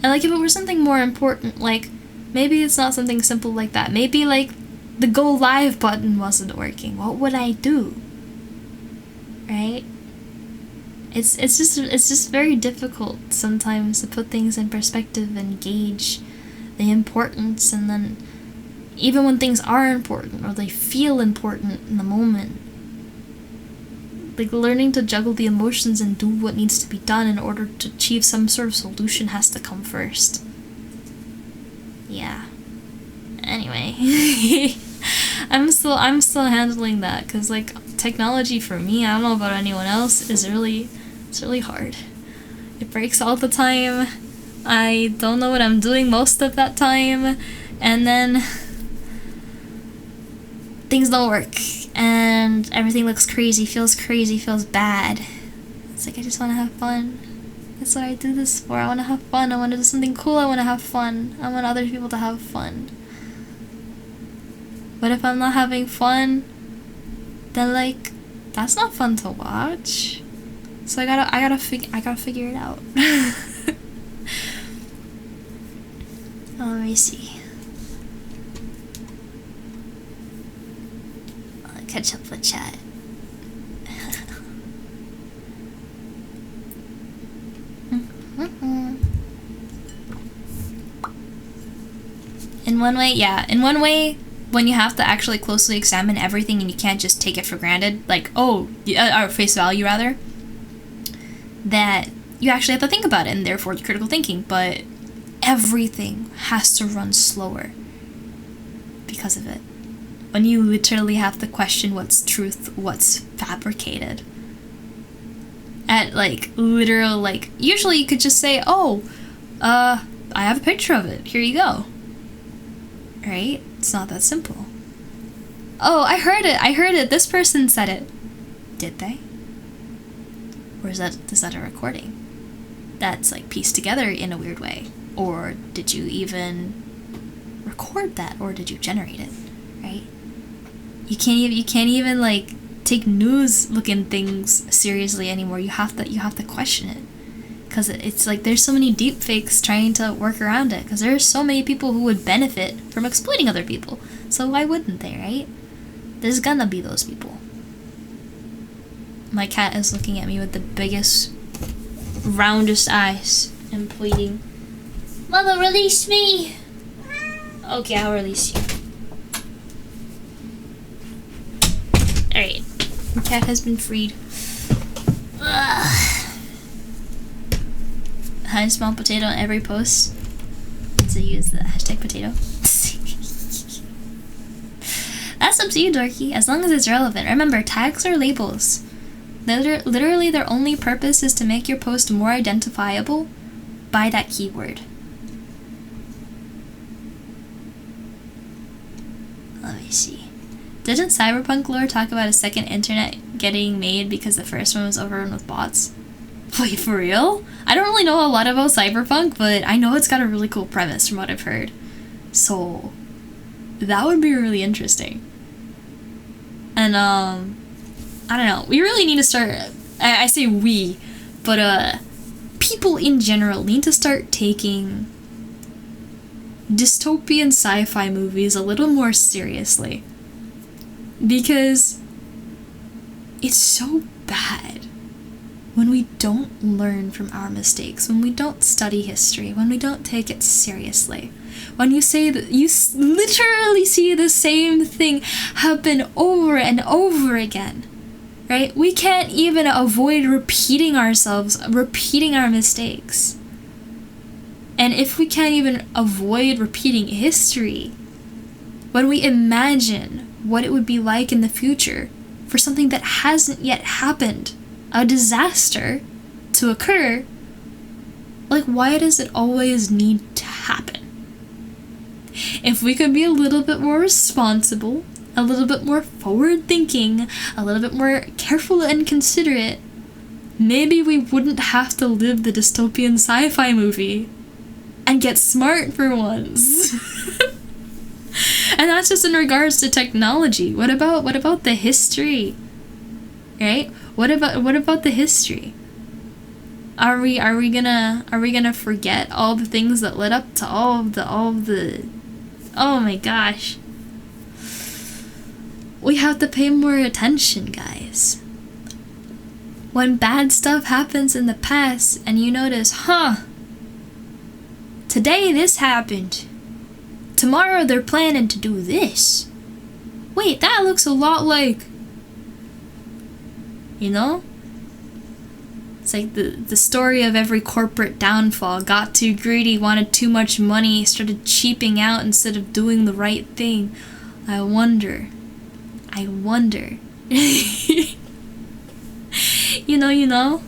Speaker 1: And like, if it were something more important, like maybe it's not something simple like that. Maybe like the go live button wasn't working. What would I do? Right? It's just very difficult sometimes to put things in perspective and gauge the importance, and then even when things are important or they feel important in the moment, like, learning to juggle the emotions and do what needs to be done in order to achieve some sort of solution has to come first. Yeah. Anyway, I'm still handling that, because like, technology for me, I don't know about anyone else, it's really hard. It breaks all the time. I don't know what I'm doing most of that time, and then things don't work, and everything looks crazy, feels bad. It's like, I just want to have fun. That's what I do this for. I want to have fun. I want to do something cool. I want to have fun. I want other people to have fun. But if I'm not having fun, then like, that's not fun to watch. So I gotta figure it out. Let me see. I'll catch up with chat. In one way, when you have to actually closely examine everything and you can't just take it for granted, like, or face value rather, that you actually have to think about it, and therefore critical thinking, but everything has to run slower because of it. When you literally have to question what's truth, what's fabricated. At like, literal, like, usually you could just say, I have a picture of it, here you go. Right? It's not that simple. Oh, I heard it, this person said it. Did they? Or is that a recording that's like pieced together in a weird way? Or did you even record that, or did you generate it? Right? You can't even like take news looking things seriously anymore. You have to question it, because it's like, there's so many deep fakes trying to work around it, because there's so many people who would benefit from exploiting other people. So why wouldn't they, right? There's gonna be those people. My cat is looking at me with the biggest, roundest eyes and pleading, "Mama, release me!" Okay, I'll release you. Alright. The cat has been freed. Ugh. Hi, small potato on every post. So use the hashtag potato. That's up to you, dorky, as long as it's relevant. Remember, tags are labels. Literally, their only purpose is to make your post more identifiable by that keyword. Let me see. Didn't Cyberpunk lore talk about a second internet getting made because the first one was overrun with bots? Wait, for real? I don't really know a lot about Cyberpunk, but I know it's got a really cool premise from what I've heard. So, that would be really interesting. And, I don't know, we really need to start, I say we, but, people in general need to start taking dystopian sci-fi movies a little more seriously. Because it's so bad when we don't learn from our mistakes, when we don't study history, when we don't take it seriously. When you say that you literally see the same thing happen over and over again, right? We can't even avoid repeating ourselves, repeating our mistakes. And if we can't even avoid repeating history, when we imagine what it would be like in the future for something that hasn't yet happened, a disaster, to occur, like, why does it always need to happen? If we could be a little bit more responsible, a little bit more forward-thinking, a little bit more careful and considerate, maybe we wouldn't have to live the dystopian sci-fi movie and get smart for once. And that's just in regards to technology. What about the history? Right? What about the history? Are we gonna forget all the things that led up to all of the oh my gosh. We have to pay more attention, guys. When bad stuff happens in the past and you notice, today this happened. Tomorrow they're planning to do this. Wait, that looks a lot like... You know? It's like the story of every corporate downfall. Got too greedy, wanted too much money, started cheaping out instead of doing the right thing. I wonder. You know?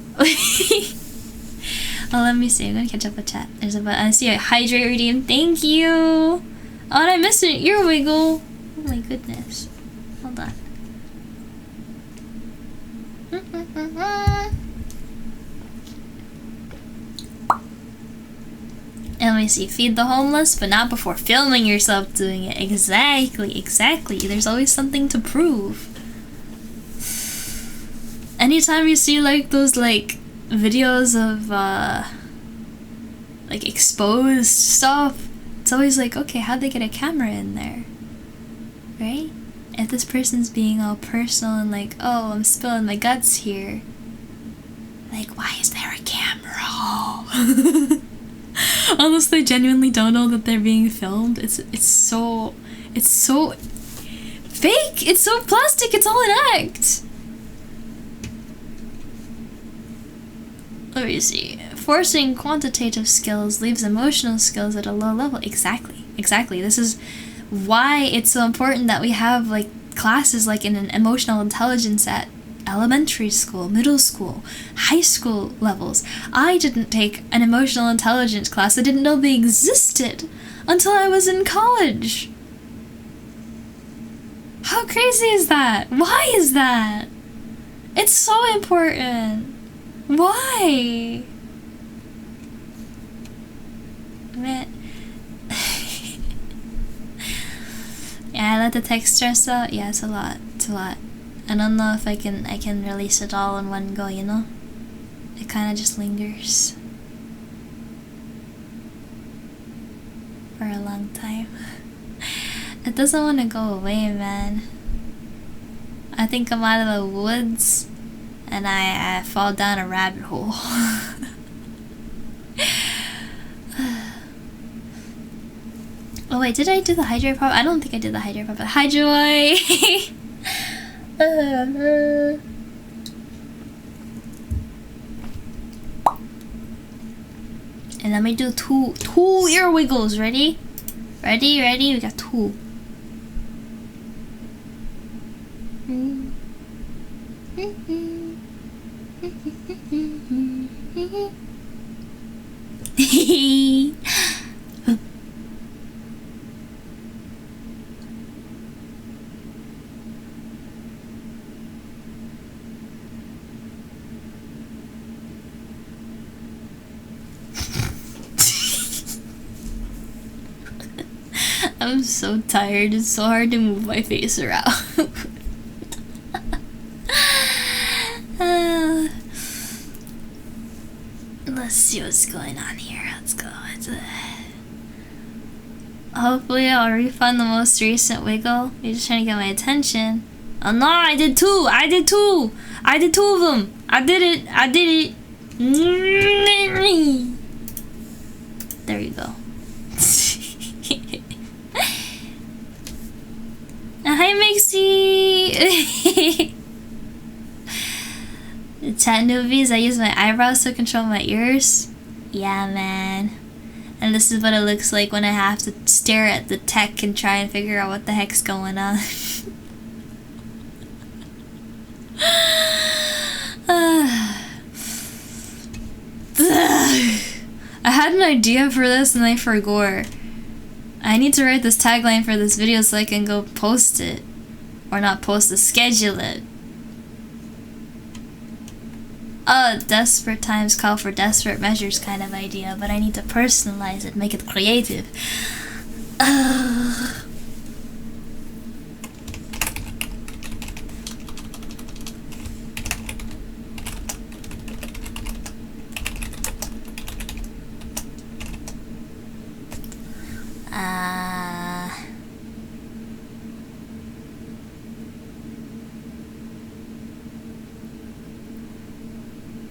Speaker 1: Oh, let me see. I'm gonna catch up with chat. There's I see a hydrate redeem. Thank you. Oh, and I missed an earwiggle. Oh my goodness. Hold on. And let me see. Feed the homeless, but not before filming yourself doing it. Exactly. There's always something to prove. Anytime you see like those like videos of like exposed stuff, it's always like, okay, how'd they get a camera in there? Right? If this person's being all personal and like, oh, I'm spilling my guts here, like, why is there a camera? Unless they genuinely don't know that they're being filmed. It's so fake. It's so plastic. It's all an act. Let me see. Forcing quantitative skills leaves emotional skills at a low level. Exactly. This is why it's so important that we have like classes like in an emotional intelligence at elementary school, middle school, high school levels. I didn't take an emotional intelligence class. I didn't know they existed until I was in college. How crazy is that? Why is that? It's so important. Why? Man. Yeah, I let the text stress out. Yeah, it's a lot. I don't know if I can release it all in one go, you know? It kind of just lingers for a long time. It doesn't want to go away, man. I think I'm out of the woods and I fall down a rabbit hole. Oh wait, did I do the hydrate pop? I don't think I did the hydrate pop. Hi Joy! And let me do two ear wiggles. Ready? We got two. I'm so tired. It's so hard to move my face around. Let's see what's going on here. Let's go. Hopefully I'll refund the most recent wiggle. You're just trying to get my attention. Oh no, I did two of them. I did it. There you go. Hi Mixie! Chat newbies, I use my eyebrows to control my ears. Yeah, man. And this is what it looks like when I have to stare at the tech and try and figure out what the heck's going on. had an idea for this and I forgot. I need to write this tagline for this video so I can go post it. Or not post it, schedule it. Desperate times call for desperate measures kind of idea, but I need to personalize it, make it creative.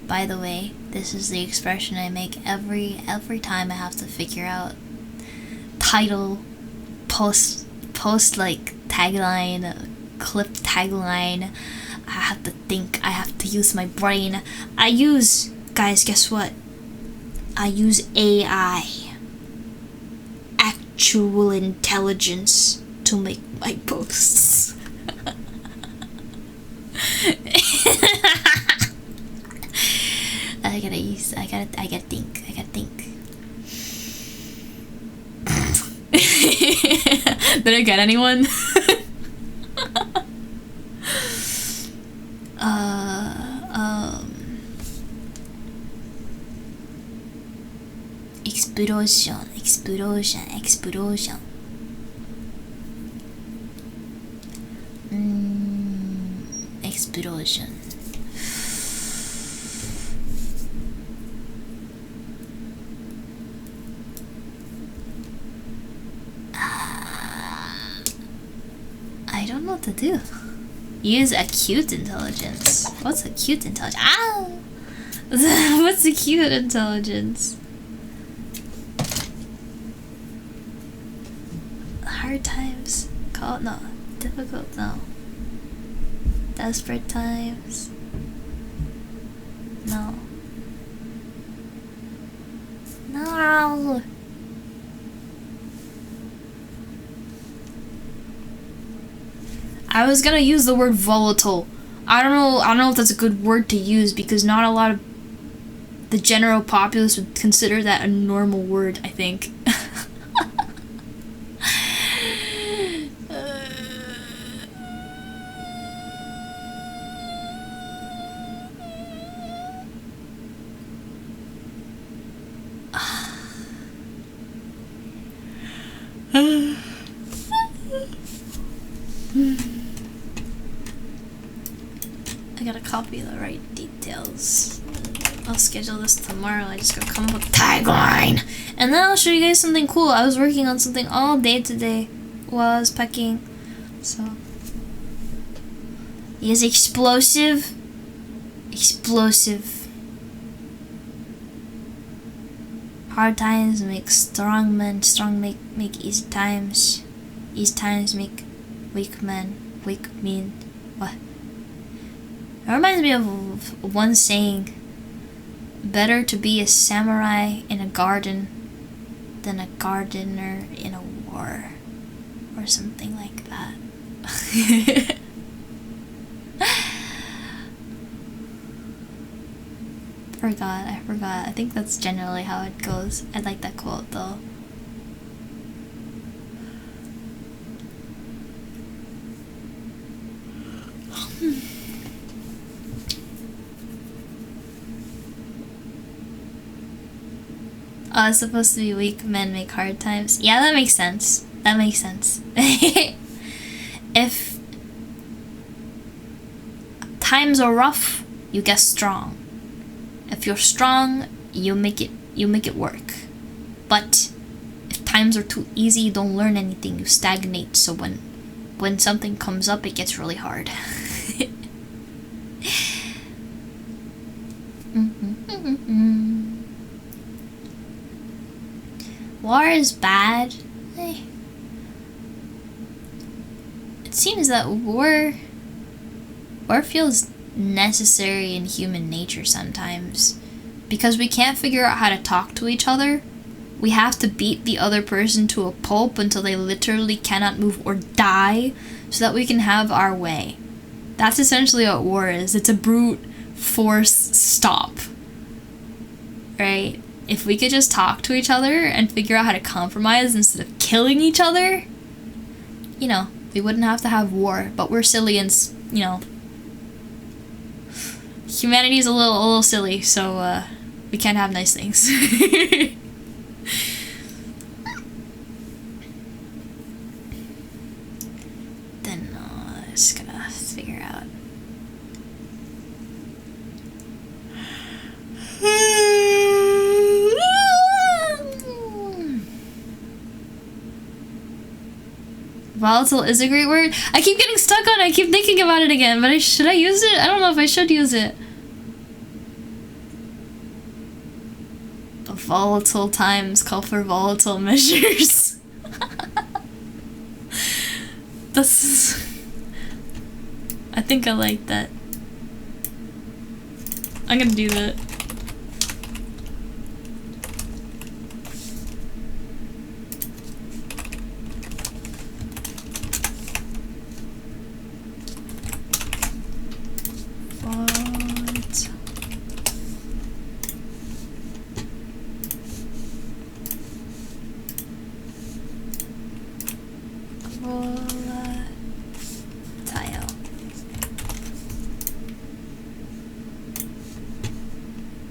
Speaker 1: By the way, this is the expression I make every time I have to figure out title, post like tagline, clip tagline. I have to think, I have to use my brain. Guys, guess what? I use AI, actual intelligence, to make my posts. I gotta think. Did I get anyone? Explosion. Explosion. I don't know what to do. Use acute intelligence. What's acute intelligence? Ow! What's acute intelligence? Hard times. No. Difficult, no. Desperate times. No. No! I was gonna use the word volatile. I don't know if that's a good word to use because not a lot of the general populace would consider that a normal word, I think. I gotta copy the right details. I'll schedule this tomorrow. I just gotta come up with a tagline. And then I'll show you guys something cool. I was working on something all day today while I was packing. So. Yes, explosive. Hard times make strong men. Strong make easy times. Easy times make weak men. Weak mean what? It reminds me of one saying, better to be a samurai in a garden than a gardener in a war, or something like that. I forgot. I think that's generally how it goes. I like that quote though. Oh, it's supposed to be weak men make hard times. Yeah, that makes sense. If times are rough, you get strong. If you're strong, you make it work. But if times are too easy, you don't learn anything, you stagnate. So when something comes up, it gets really hard. War is bad. It seems that war feels necessary in human nature sometimes. Because we can't figure out how to talk to each other, we have to beat the other person to a pulp until they literally cannot move or die so that we can have our way. That's essentially what war is. It's a brute force stop. Right? if we could just talk to each other and figure out how to compromise instead of killing each other, you know, we wouldn't have to have war. But we're silly and, you know, humanity's a little silly, so we can't have nice things. Then just gonna figure out. Volatile is a great word. I keep getting stuck on it. I keep thinking about it again, but should I use it? I don't know if I should use it. Volatile times call for volatile measures. That's... I think I like that. I'm gonna do that.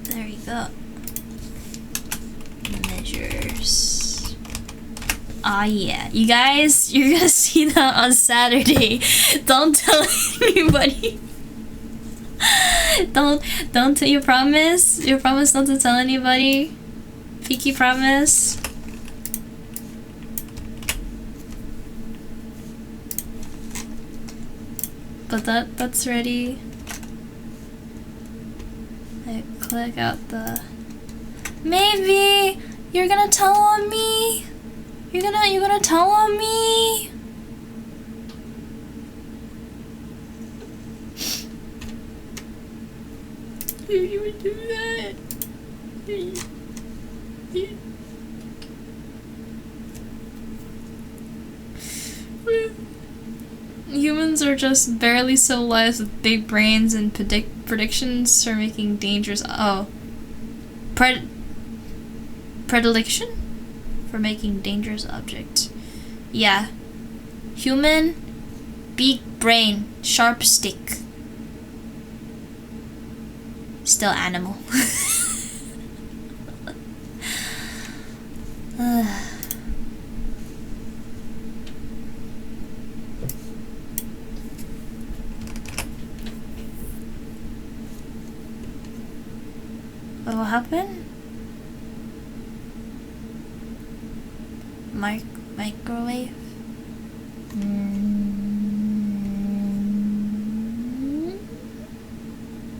Speaker 1: There you go. Measures. Ah, yeah. You guys, you're gonna see that on Saturday. Don't tell anybody. Don't tell, you promise? You promise not to tell anybody? Peaky promise? But that's ready. I click out the... Maybe you're gonna tell on me? You're gonna tell on me? You would do that? Humans are just barely civilized with big brains and predictions for making dangerous... Oh. Predilection? For making dangerous objects. Yeah. Human, big brain, sharp stick. Still animal. What will happen? Microwave?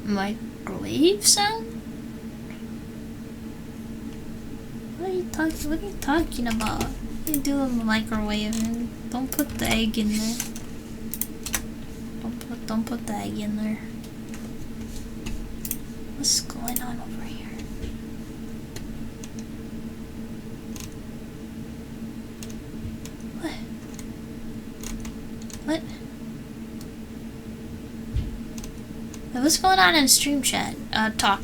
Speaker 1: Microwave sound? What are you talking about? What are you doing with the microwave? And don't put the egg in there. Don't put the egg in there. What's going on over here? What? What's going on in stream chat? Talk.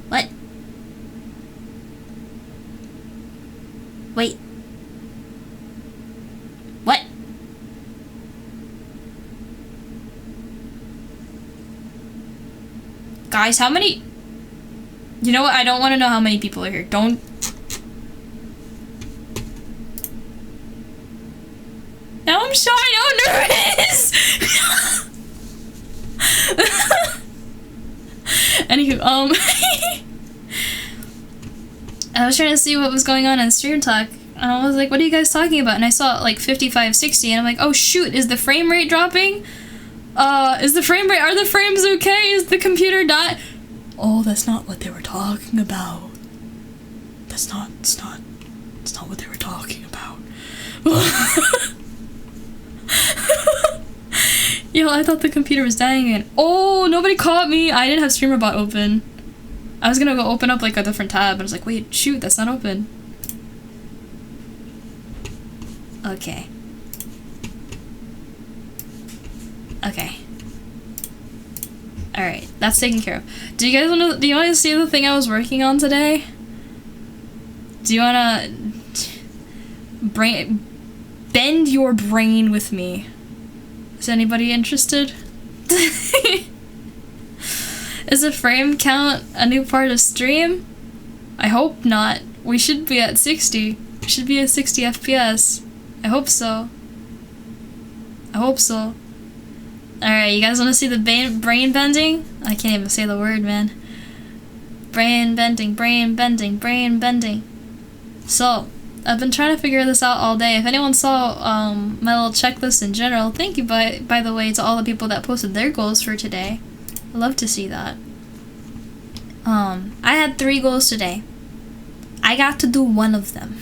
Speaker 1: What? Wait. What? Guys, how many... You know what? I don't want to know how many people are here. Don't... Now I'm so nervous! Anywho, I was trying to see what was going on in Stream Talk, and I was like, what are you guys talking about? And I saw like 55, 60, and I'm like, oh shoot, is the frame rate dropping? Is the frame rate, are the frames okay? Is the computer not? Oh, that's not what they were talking about. It's not what they were talking about. Yo, I thought the computer was dying again. Oh, nobody caught me. I didn't have StreamerBot open. I was gonna go open up like a different tab, but I was like, wait, shoot, that's not open. Okay. Alright, that's taken care of. Do you want to see the thing I was working on today? Do you want to bend your brain with me? Is anybody interested? Is a frame count a new part of stream? I hope not. We should be at 60. We should be at 60 FPS. I hope so. I hope so. Alright, you guys want to see the brain bending? I can't even say the word, man. Brain bending, brain bending, brain bending. So, I've been trying to figure this out all day. If anyone saw my little checklist in general, thank you by the way to all the people that posted their goals for today. I'd love to see that. I had 3 goals today. I got to do one of them.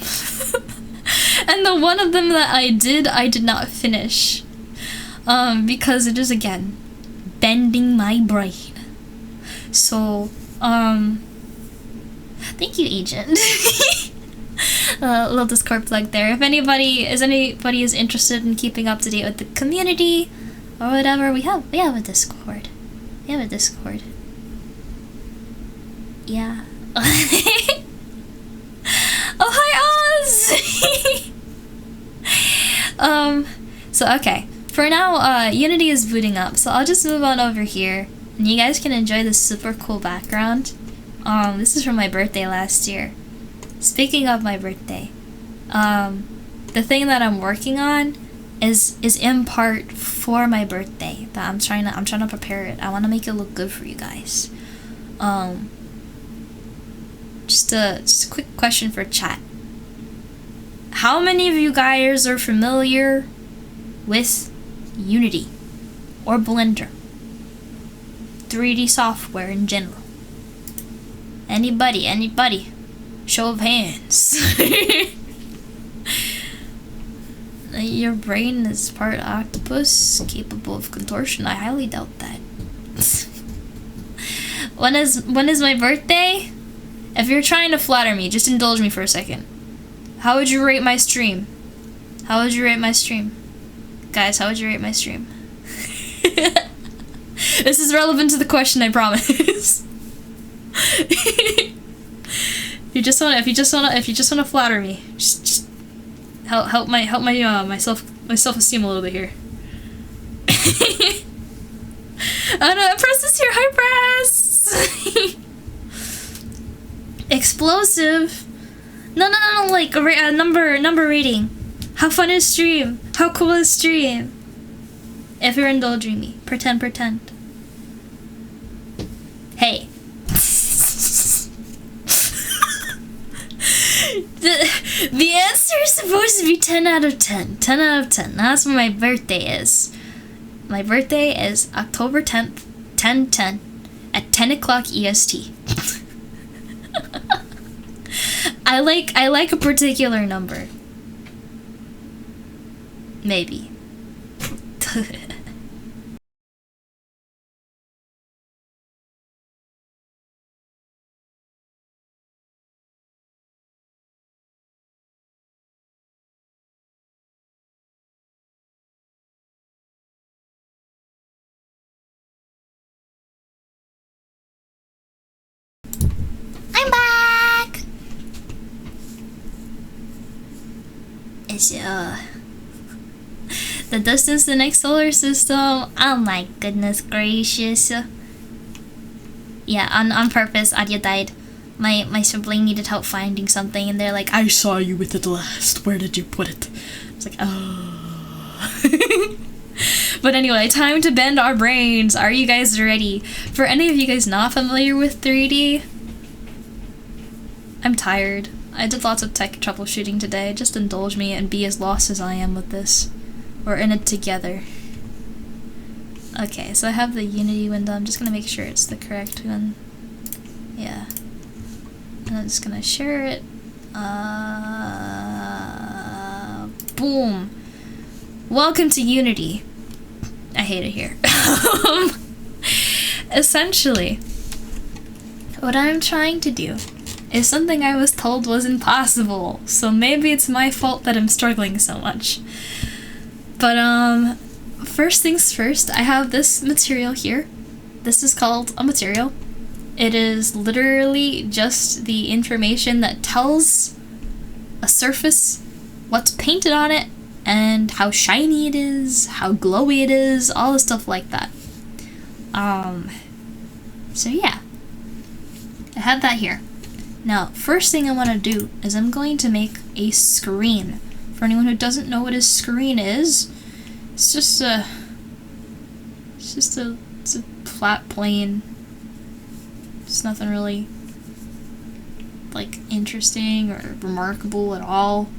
Speaker 1: And the one of them that I did not finish. Because it is, again, bending my brain. So, thank you, Agent. Little Discord plug there. If anybody is interested in keeping up to date with the community or whatever, we have a Discord. We have a Discord. Yeah. Oh, hi, Oz! So, okay. For now, Unity is booting up, so I'll just move on over here, and you guys can enjoy this super cool background. This is from my birthday last year. Speaking of my birthday, the thing that I'm working on is in part for my birthday, but I'm trying to prepare it. I want to make it look good for you guys. Just a quick question for chat. How many of you guys are familiar with Unity or Blender? 3D software in general. Anybody? Show of hands. Your brain is part octopus, capable of contortion. I highly doubt that. When is my birthday? If you're trying to flatter me, just indulge me for a second. How would you rate my stream? How would you rate my stream? Guys, how would you rate my stream? This is relevant to the question, I promise. If you just wanna flatter me, just help my self-esteem a little bit here. Oh no, press is here. Hi, press. Explosive. No, like a number rating. How fun is stream? How cool is stream? If you're indulging me, pretend. Hey. The answer is supposed to be 10 out of 10. 10 out of 10. That's what my birthday is. My birthday is October 10th, 10/10 at 10 o'clock EST. I like a particular number. Maybe. I'm back! It's, the distance to the next solar system. Oh my goodness gracious. Yeah, on purpose, audio died. My sibling needed help finding something, and they're like, I saw you with it last. Where did you put it? It's like, oh. But anyway, time to bend our brains. Are you guys ready? For any of you guys not familiar with 3D, I'm tired. I did lots of tech troubleshooting today. Just indulge me and be as lost as I am with this. We're in it together. Okay, so I have the Unity window. I'm just gonna make sure it's the correct one. Yeah. And I'm just gonna share it. Boom. Welcome to Unity. I hate it here. Essentially, what I'm trying to do is something I was told was impossible, so maybe it's my fault that I'm struggling so much. But first things first, I have this material here. This is called a material. It is literally just the information that tells a surface what's painted on it and how shiny it is, how glowy it is, all the stuff like that. So yeah, I have that here. Now, first thing I want to do is I'm going to make a screen. For anyone who doesn't know what a screen is, it's a flat plane. It's nothing really like interesting or remarkable at all.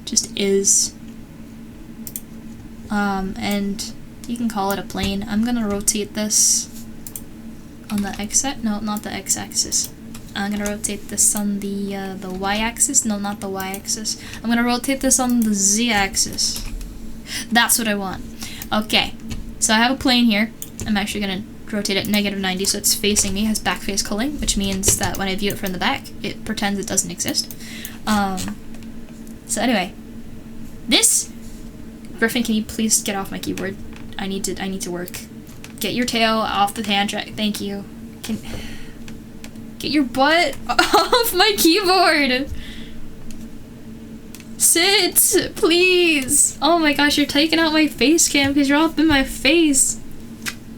Speaker 1: Just is. And you can call it a plane. I'm gonna rotate this on the x-axis. No, not the x-axis. I'm gonna rotate this on the y-axis. No, not the y-axis. I'm gonna rotate this on the z-axis. That's what I want. Okay, so I have a plane here. I'm actually gonna rotate it -90 so it's facing me, has back face culling, which means that when I view it from the back, it pretends it doesn't exist. So anyway, this Griffin, can you please get off my keyboard? I need to work. Get your tail off the hand track. Thank you. Get your butt off my keyboard. Sit, please. Oh my gosh, you're taking out my face cam because you're all up in my face.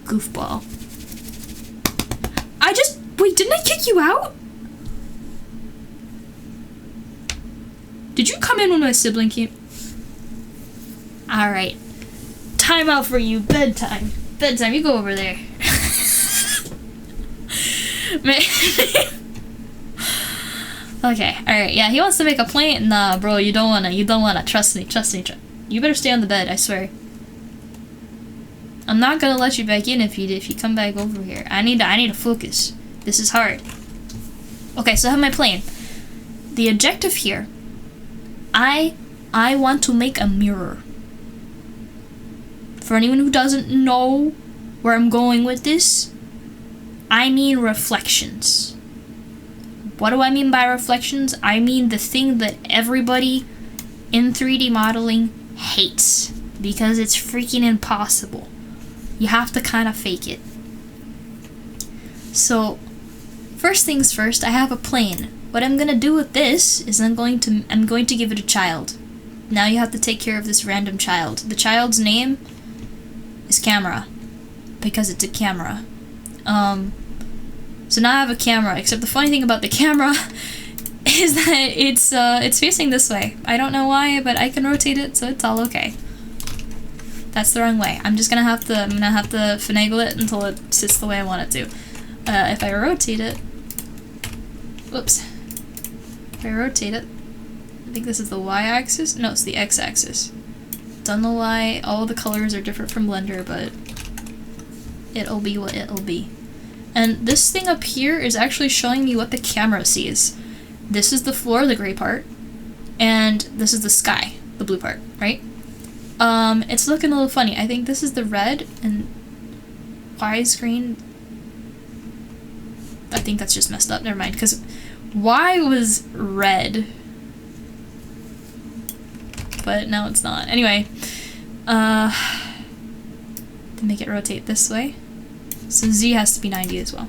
Speaker 1: Goofball. Wait, didn't I kick you out? Did you come in when my sibling came? Alright. Time out for you. Bedtime. Bedtime, you go over there. Man. Okay, alright, yeah, he wants to make a plane. Nah, bro, you don't wanna. Trust me. You better stay on the bed, I swear. I'm not gonna let you back in if you come back over here. I need to focus. This is hard. Okay, so I have my plane. The objective here, I want to make a mirror. For anyone who doesn't know where I'm going with this, I mean reflections. What do I mean by reflections? I mean the thing that everybody in 3D modeling hates because it's freaking impossible. You have to kind of fake it. So, first things first, I have a plane. What I'm gonna do with this is I'm going to give it a child. Now you have to take care of this random child. The child's name is Camera, because it's a camera. So now I have a camera, except the funny thing about the camera is that it's facing this way. I don't know why, but I can rotate it, so it's all okay. That's the wrong way. I'm gonna have to finagle it until it sits the way I want it to. If I rotate it, whoops. If I rotate it, I think this is the y-axis. No, it's the x-axis. Don't know why all the colors are different from Blender, but it'll be what it'll be. And this thing up here is actually showing me what the camera sees. This is the floor, the gray part, and this is the sky, the blue part, right? It's looking a little funny. I think this is the red, and widescreen. I think that's just messed up. Never mind, because Y was red, but now it's not. Anyway, to make it rotate this way, so Z has to be 90 as well.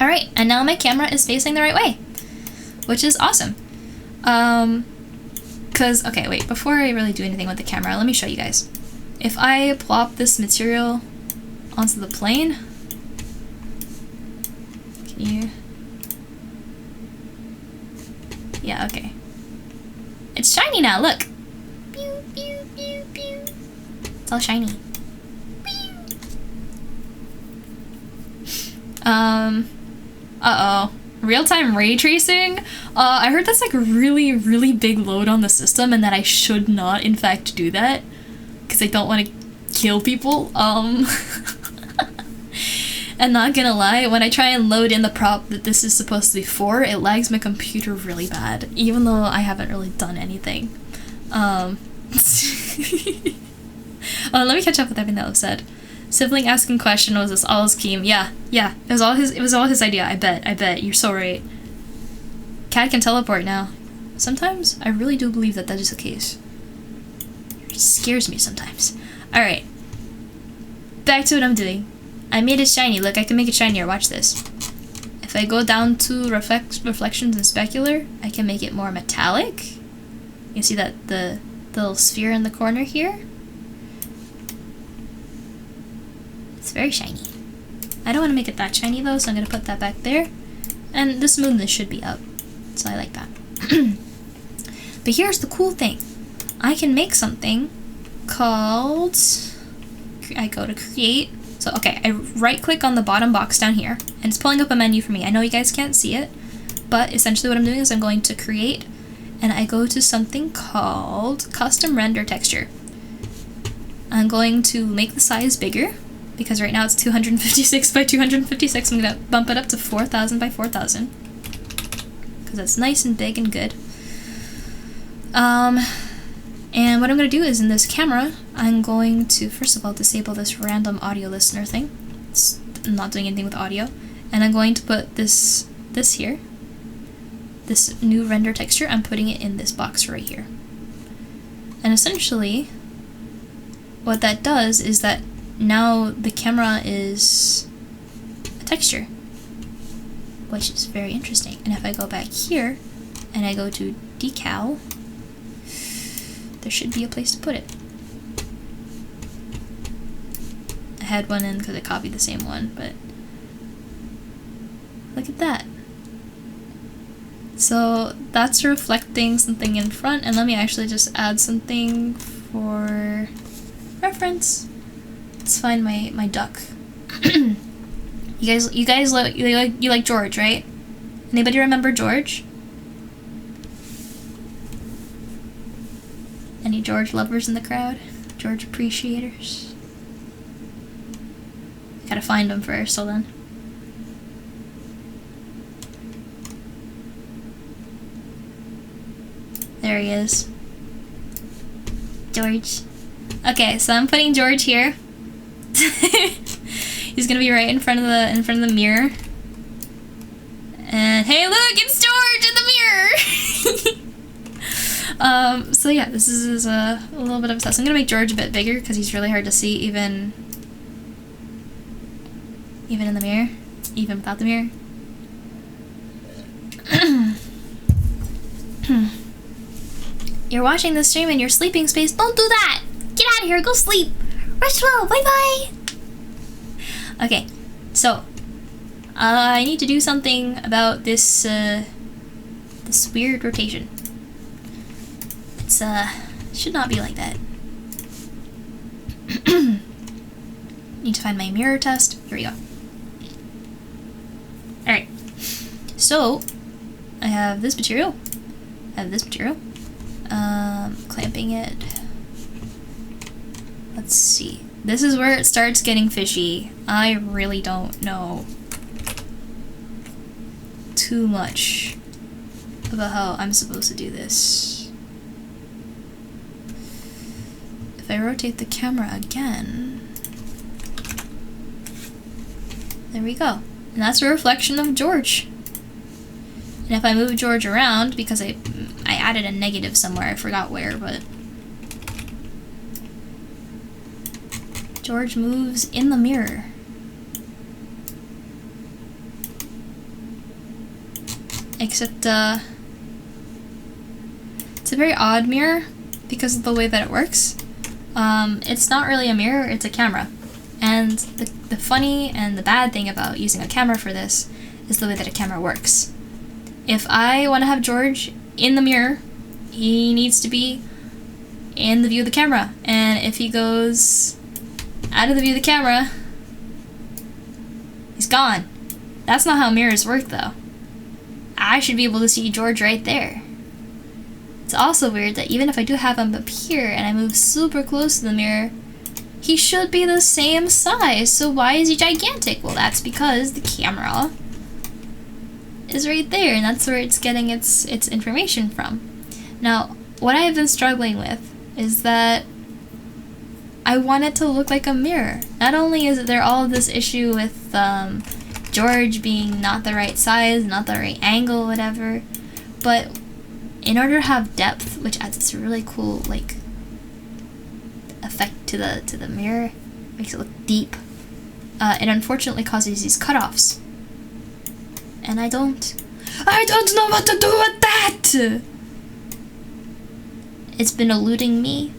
Speaker 1: Alright, and now my camera is facing the right way, which is awesome. Okay, wait, before I really do anything with the camera, let me show you guys. If I plop this material onto the plane, can you... Yeah, okay. It's shiny now, look! Pew, pew, pew, pew. It's all shiny. Uh-oh. Real-time ray tracing? I heard that's like a really, really big load on the system and that I should not, in fact, do that. Because I don't want to kill people. And not gonna lie, when I try and load in the prop that this is supposed to be for, it lags my computer really bad. Even though I haven't really done anything. Let me catch up with everything that was said. Sibling asking question, was this all his scheme? Yeah, it was all his idea, I bet, you're so right. Cat can teleport now. Sometimes, I really do believe that is the case. It scares me sometimes. Alright. back to what I'm doing. I made it shiny. Look, I can make it shinier. Watch this. If I go down to reflections and specular, I can make it more metallic. You can see that the little sphere in the corner here. It's very shiny. I don't want to make it that shiny though, so I'm going to put that back there. And the smoothness should be up. So I like that. But here's the cool thing. I can make something called... I go to create. So, okay, I right-click on the bottom box down here, and it's pulling up a menu for me. I know you guys can't see it, but essentially what I'm doing is I'm going to create, and I go to something called Custom Render Texture. I'm going to make the size bigger, because right now it's 256 by 256. I'm going to bump it up to 4000 by 4000, because that's nice and big and good. And what I'm going to do is in this camera, I'm going to, first of all, disable this random audio listener thing. I'm not doing anything with audio. And I'm going to put this here, this new render texture, I'm putting it in this box right here. And essentially, what that does is that now the camera is a texture, which is very interesting. And if I go back here, and I go to decal, there should be a place to put it. I had one in because I copied the same one, but look at that. So that's reflecting something in front, and let me actually just add something for reference. Let's find my duck. You guys like George, right? Anybody remember George? Any George lovers in the crowd? George appreciators? Gotta find him first, hold on. There he is. George. Okay, so I'm putting George here. He's gonna be right in front of the mirror. And hey, look, it's George in the mirror. So yeah, this is a little bit of a test. I'm gonna make George a bit bigger because he's really hard to see even in the mirror, even without the mirror. You're watching this stream in your sleeping space. Don't do that! Get out of here, go sleep! Rest well, bye-bye! Okay, so I need to do something about this this weird rotation. It's should not be like that. Need to find my mirror test. Here we go. Alright. So I have this material. I have this material. Clamping it. Let's see. This is where it starts getting fishy. I really don't know too much about how I'm supposed to do this. If I rotate the camera again, there we go. And that's a reflection of George. And if I move George around, because I added a negative somewhere, I forgot where, but George moves in the mirror. Except, it's a very odd mirror because of the way that it works. It's not really a mirror, it's a camera. And the funny and the bad thing about using a camera for this is the way that a camera works. If I want to have George in the mirror, he needs to be in the view of the camera. And if he goes out of the view of the camera, he's gone. That's not how mirrors work, though. I should be able to see George right there. It's also weird that even if I do have him up here and I move super close to the mirror, he should be the same size. So why is he gigantic? Well, that's because the camera is right there, and that's where it's getting its information from. Now, what I've been struggling with is that I want it to look like a mirror. Not only is there all of this issue with George being not the right size, not the right angle, whatever, but in order to have depth, which adds this really cool like effect to the mirror, makes it look deep. It unfortunately causes these cutoffs. And I don't know what to do with that! It's been eluding me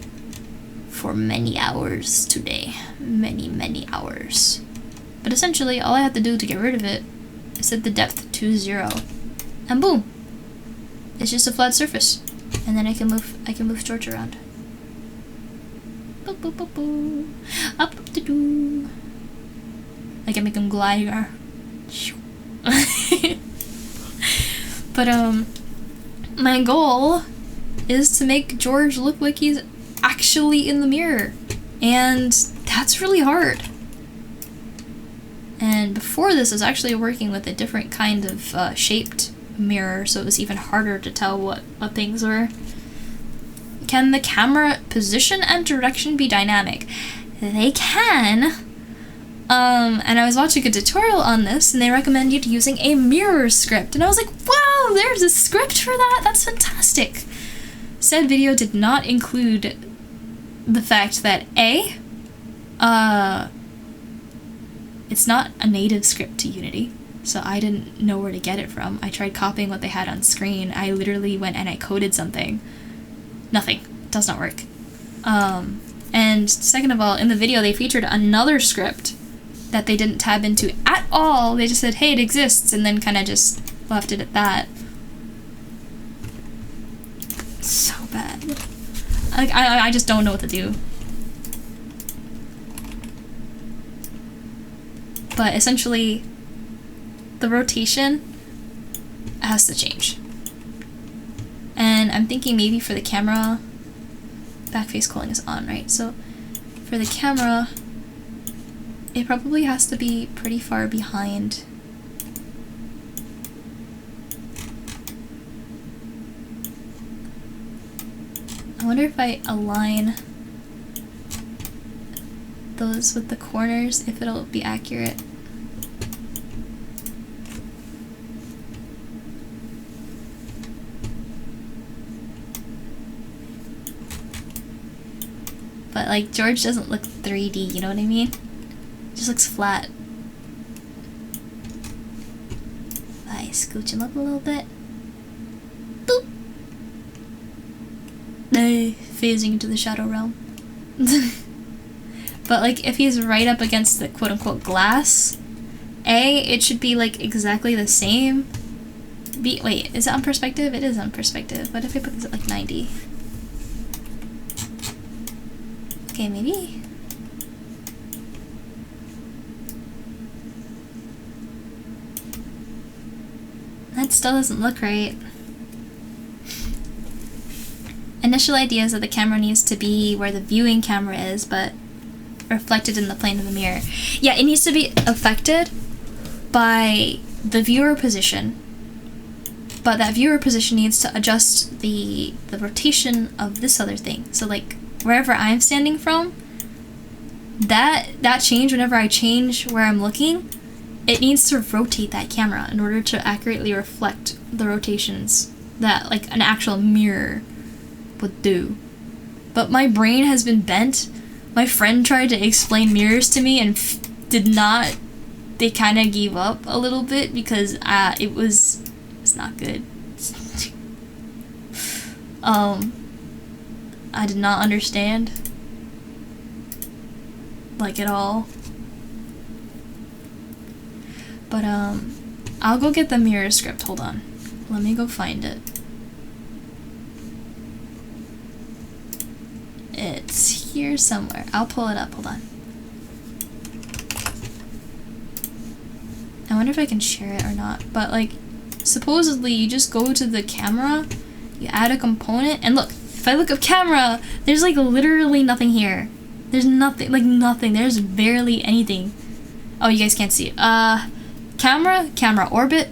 Speaker 1: for many hours today. Many hours. But essentially, all I have to do to get rid of it is set the depth to 0. And boom! It's just a flat surface. And then I can move George around. Boop, boop, boop, boop. Up, up, to do. I can make him glide. But my goal is to make George look like he's actually in the mirror, and that's really hard. And before this, I was actually working with a different kind of shaped mirror, so it was even harder to tell what things were. Can the camera position and direction be dynamic? They can. And I was watching a tutorial on this, and they recommended using a mirror script, and I was like, wow, there's a script for that? That's fantastic. Said video did not include the fact that it's not a native script to Unity, so I didn't know where to get it from. I tried copying what they had on screen. I literally went and I coded something. Nothing. Does not work. And second of all, in the video they featured another script that they didn't tab into at all. They just said, hey, it exists, and then kind of just left it at that. So bad. Like, I just don't know what to do. But essentially, the rotation has to change. And I'm thinking maybe for the camera, backface culling is on, right? So for the camera, it probably has to be pretty far behind. I wonder if I align those with the corners, if it'll be accurate. But like, George doesn't look 3D, you know what I mean? It just looks flat. I scooch him up a little bit. Boop! Phasing into the shadow realm. But like, if he's right up against the quote-unquote glass, it should be like exactly the same. Wait, is it on perspective? It is on perspective. What if I put this at like 90? Okay, maybe? That still doesn't look right. Initial idea is that the camera needs to be where the viewing camera is, but reflected in the plane of the mirror. Yeah, it needs to be affected by the viewer position, but that viewer position needs to adjust the rotation of this other thing. So like, wherever I'm standing from, that change, whenever I change where I'm looking, it needs to rotate that camera in order to accurately reflect the rotations that like an actual mirror would do. But my brain has been bent. My friend tried to explain mirrors to me and did not. They kind of gave up a little bit because it's not good. I did not understand, like, at all. But I'll go get the mirror script. Hold on, let me go find it. It's here somewhere. I'll pull it up. Hold on. I wonder if I can share it or not. But like, supposedly you just go to the camera, you add a component, and look, if I look up camera, there's like literally nothing here. There's nothing, like nothing. There's barely anything. Oh, you guys can't see it. Camera orbit,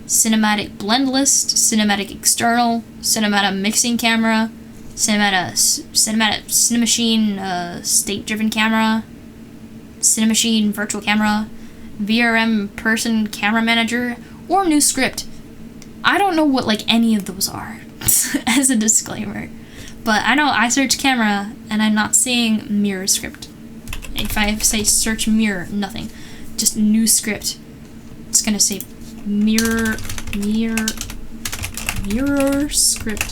Speaker 1: cinematic blend list, cinematic external, cinematic mixing camera, Cinemachine state driven camera, Cinemachine virtual camera, VRM person camera manager, or new script. I don't know what like any of those are as a disclaimer, but I know I searched camera and I'm not seeing mirror script. If I say search mirror, nothing. Just new script. It's gonna say mirror script.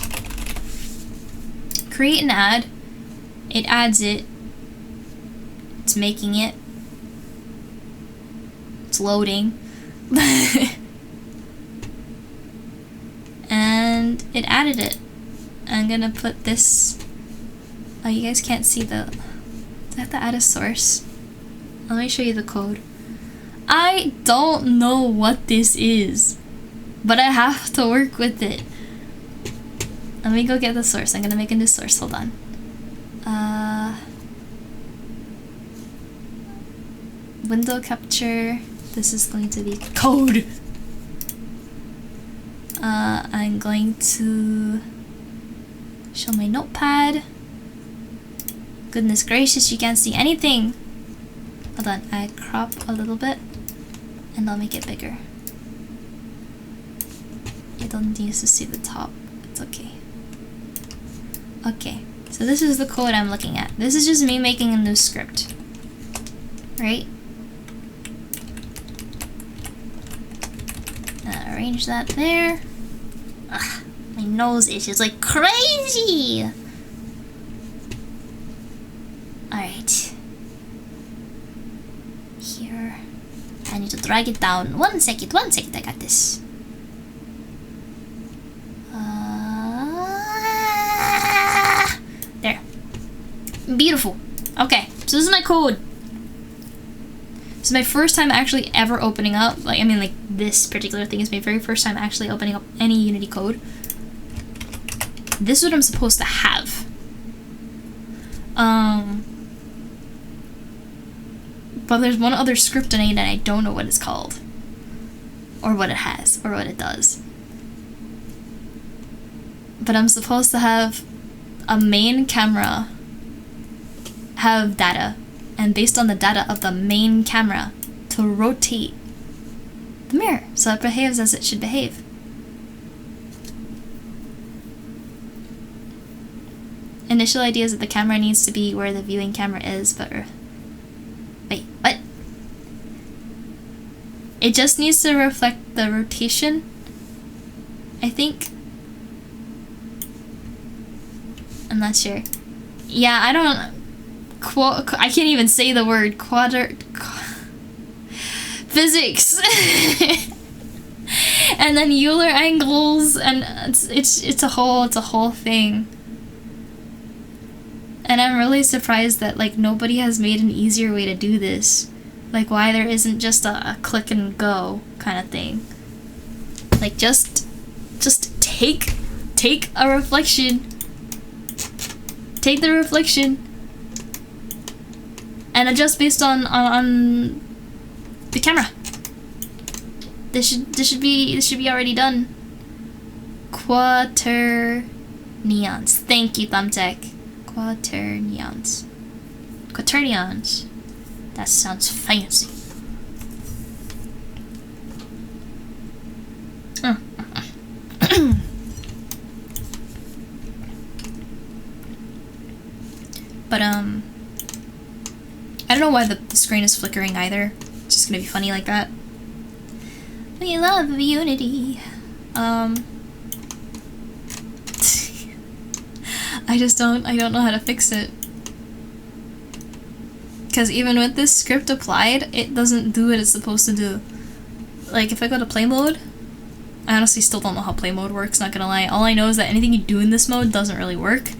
Speaker 1: Create an ad. It adds it. It's making it. It's loading. And it added it. I'm gonna put this. Oh, you guys can't see the. Do I have to add a source? Let me show you the code. I don't know what this is, but I have to work with it. Let me go get the source. I'm gonna make a new source. Hold on. Window capture. This is going to be code. I'm going to show my notepad. Goodness gracious, you can't see anything. Hold on, I crop a little bit and I'll make it bigger. You don't need to see the top. It's okay. Okay, so this is the code I'm looking at. This is just me making a new script. Right? Arrange that there. Ugh, my nose itches like crazy! Alright. Here. I need to drag it down. One second, I got this. There. Beautiful. Okay, so this is my code. This is my first time actually ever opening up, like, I mean, like, this particular thing is my very first time actually opening up any Unity code. This is what I'm supposed to have. But there's one other script in it and I don't know what it's called. Or what it has, or what it does. But I'm supposed to have a main camera have data, and based on the data of the main camera to rotate the mirror so it behaves as it should behave. Initial idea is that the camera needs to be where the viewing camera is, but wait, what? It just needs to reflect the rotation, I think. I'm not sure. Yeah, I don't. I can't even say the word physics. And then Euler angles, and it's a whole thing. And I'm really surprised that like nobody has made an easier way to do this. Like why there isn't just a click and go kind of thing. Like just take a reflection. Take the reflection and adjust based on the camera. This should be already done. Quaternions. Thank you, Thumbtack. Quaternions. Quaternions. That sounds fancy. But I don't know why the screen is flickering either. It's just gonna be funny like that. We love Unity. I don't know how to fix it. Because even with this script applied, it doesn't do what it's supposed to do. Like if I go to play mode, I honestly still don't know how play mode works, not gonna lie. All I know is that anything you do in this mode doesn't really work.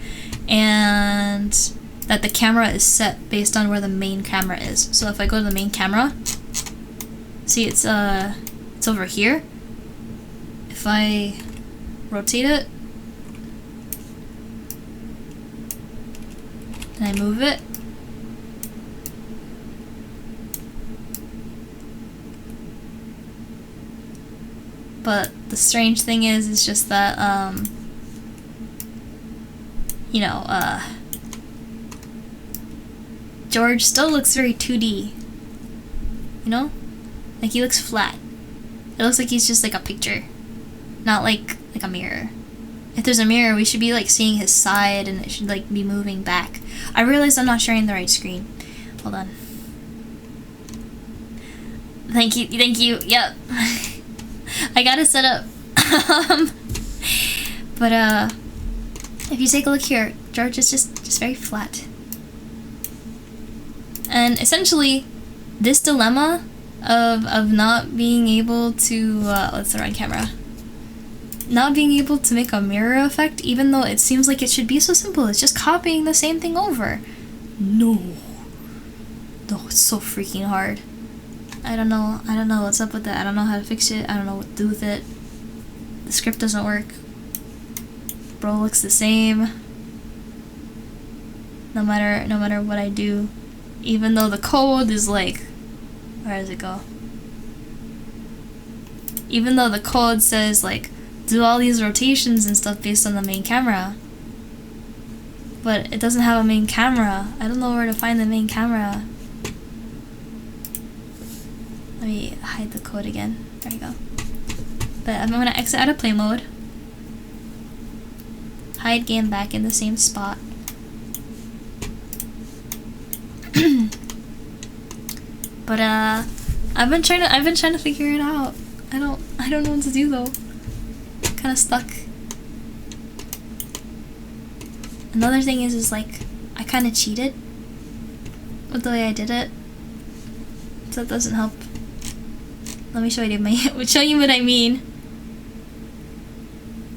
Speaker 1: And that the camera is set based on where the main camera is. So if I go to the main camera, see it's over here. If I rotate it and I move it, but the strange thing is just that George still looks very 2D. You know? Like he looks flat. It looks like he's just like a picture. Not like a mirror. If there's a mirror, we should be like seeing his side and it should like be moving back. I realized I'm not sharing the right screen. Hold on. Thank you, yep. I got it set up. But if you take a look here, George is just very flat. And essentially, this dilemma of not being able to, let's throw on camera. Not being able to make a mirror effect, even though it seems like it should be so simple. It's just copying the same thing over. No, it's so freaking hard. I don't know what's up with that. I don't know how to fix it. I don't know what to do with it. The script doesn't work. Bro looks the same. No matter what I do. Even though the code is like, where does it go? Even though the code says like, do all these rotations and stuff based on the main camera. But it doesn't have a main camera. I don't know where to find the main camera. Let me hide the code again. There we go. But I'm gonna exit out of play mode. Hide game back in the same spot. But I've been trying to figure it out. I don't know what to do though. Kind of stuck. Another thing is like I kind of cheated with the way I did it, so that doesn't help. Let me show you what I mean.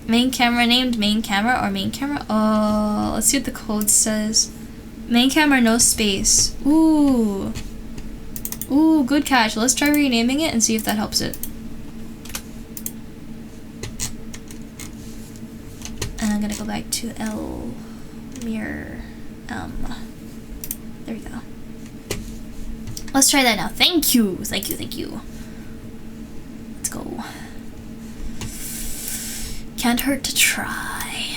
Speaker 1: Main camera named main camera or main camera. Oh, let's see what the code says. Main camera, no space. Ooh, good catch. Let's try renaming it and see if that helps it. And I'm gonna go back to L mirror. There we go. Let's try that now. Thank you. Let's go. Can't hurt to try.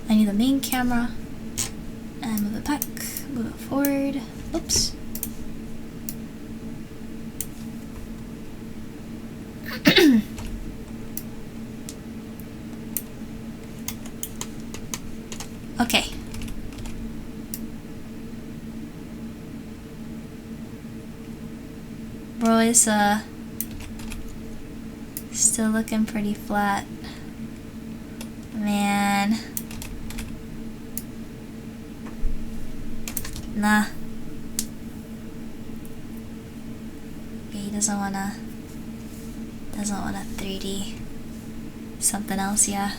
Speaker 1: I need the main camera. And move it back. Move it forward. Oops. Okay. Bro is still looking pretty flat. Man. Nah. Okay, he doesn't wanna 3D something else, yeah.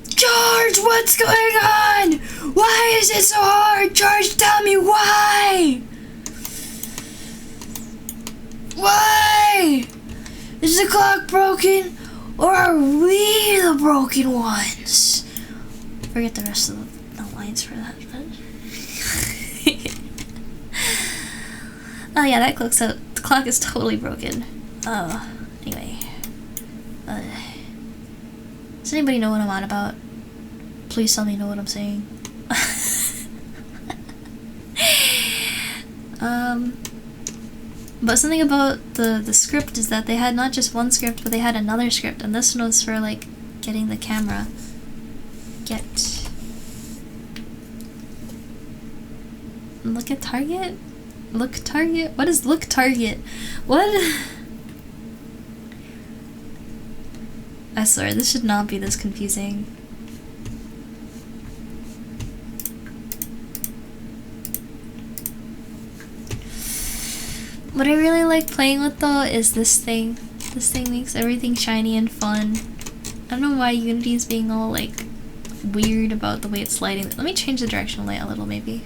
Speaker 1: George, what's going on? Why is it so hard? George, tell me why! Why? Is the clock broken? Or are we the broken ones? Forget the rest of the lines for that, but... Oh yeah, that clock's out. The clock is totally broken. Oh, anyway. Does anybody know what I'm on about? Please tell me you know what I'm saying. But something about the script is that they had not just one script, but they had another script, and this one was for like getting the camera. Look at target? Look target? What is look target? What? I swear, this should not be this confusing. What I really like playing with though is this thing. This thing makes everything shiny and fun. I don't know why Unity is being all like weird about the way it's lighting. Let me change the directional light a little maybe.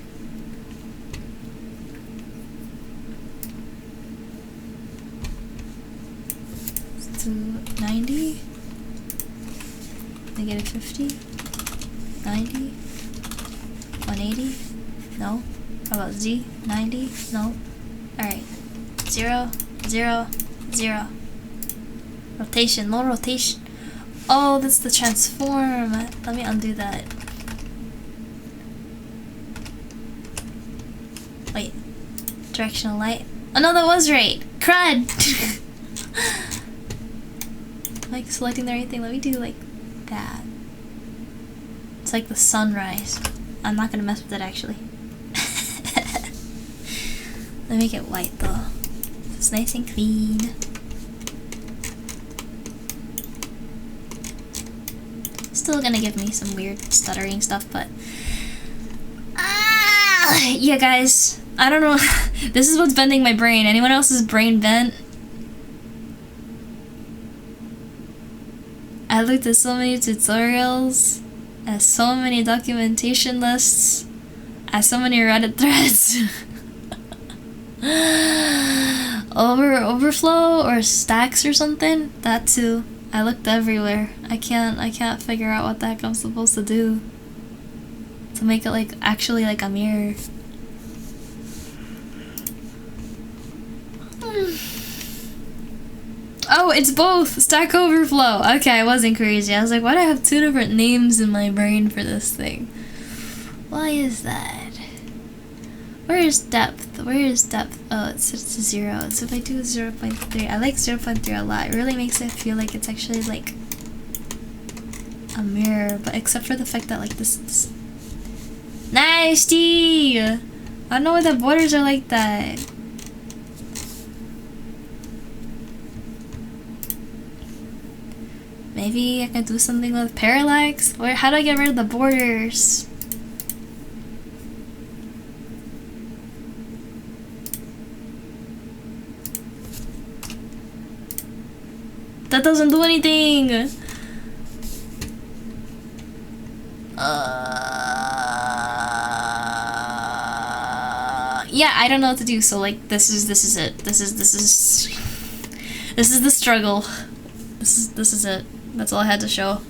Speaker 1: To 90. Negative 50. 90. 180. No. How about Z? 90. No. Alright. 0, 0, 0. Rotation, no rotation. Oh, that's the transform. Let me undo that. Wait. Directional light. Oh no, that was right. Crud! Like selecting the right thing. Let me do like that. It's like the sunrise. I'm not gonna mess with it actually. Let me make it white though. It's nice and clean. Still gonna give me some weird stuttering stuff, but yeah, guys. I don't know. This is what's bending my brain. Anyone else's brain bent? I looked at so many tutorials, at so many documentation lists, at so many Reddit threads. Overflow or stacks or something? That too. I looked everywhere. I can't figure out what the heck I'm supposed to do to make it like actually like a mirror. Oh, it's both! Stack Overflow! Okay, I wasn't crazy. I was like, why do I have two different names in my brain for this thing? Why is that? Where is depth? Where is depth? Oh, it's 0. So if I do 0.3, I like 0.3 a lot. It really makes it feel like it's actually like a mirror, but except for the fact that like this nasty! I don't know why the borders are like that. Maybe I can do something with parallax? How do I get rid of the borders? That doesn't do anything! Yeah, I don't know what to do, so like this is it. This is the struggle. This is it. That's all I had to show.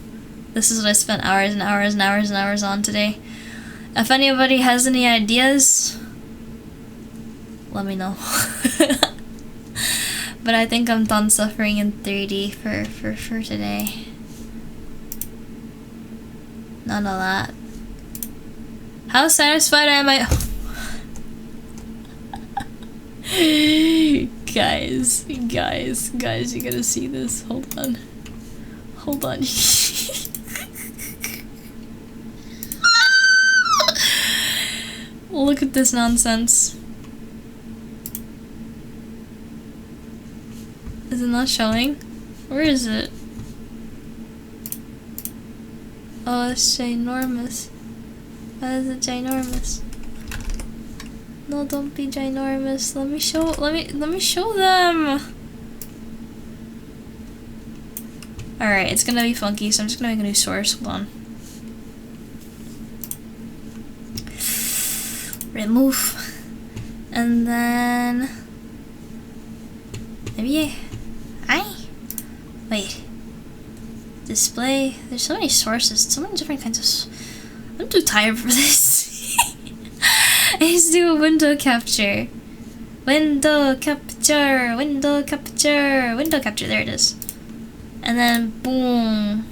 Speaker 1: This is what I spent hours and hours and hours and hours on today. If anybody has any ideas, let me know. But I think I'm done suffering in 3D for today. None of that. How satisfied am I? Guys, you gotta see this. Hold on. Look at this nonsense. Is it not showing? Where is it? Oh, it's ginormous. Why is it ginormous? No, don't be ginormous. Let me show them. Alright, it's gonna be funky, so I'm just gonna make a new source. Hold on. Remove. And then maybe wait. Display. There's so many sources, so many different kinds of I'm too tired for this. I just do a window capture. Window capture, there it is. And then boom.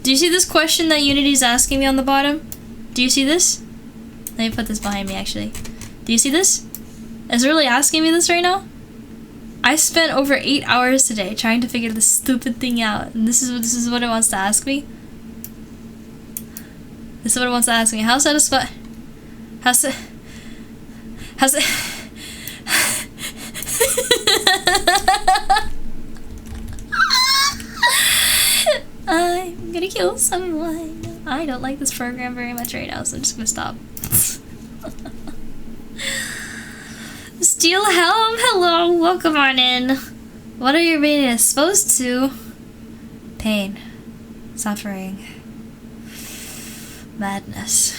Speaker 1: Do you see this question that Unity's asking me on the bottom? Do you see this? Let me put this behind me actually. Do you see this? It's really asking me this right now? I spent over 8 hours today trying to figure this stupid thing out, and this is what it wants to ask me. This is what it wants to ask me. How satisfied? I'm gonna kill someone. I don't like this program very much right now, so I'm just gonna stop. Steel Helm, hello, welcome on in. What are you being exposed to? Pain, suffering, madness.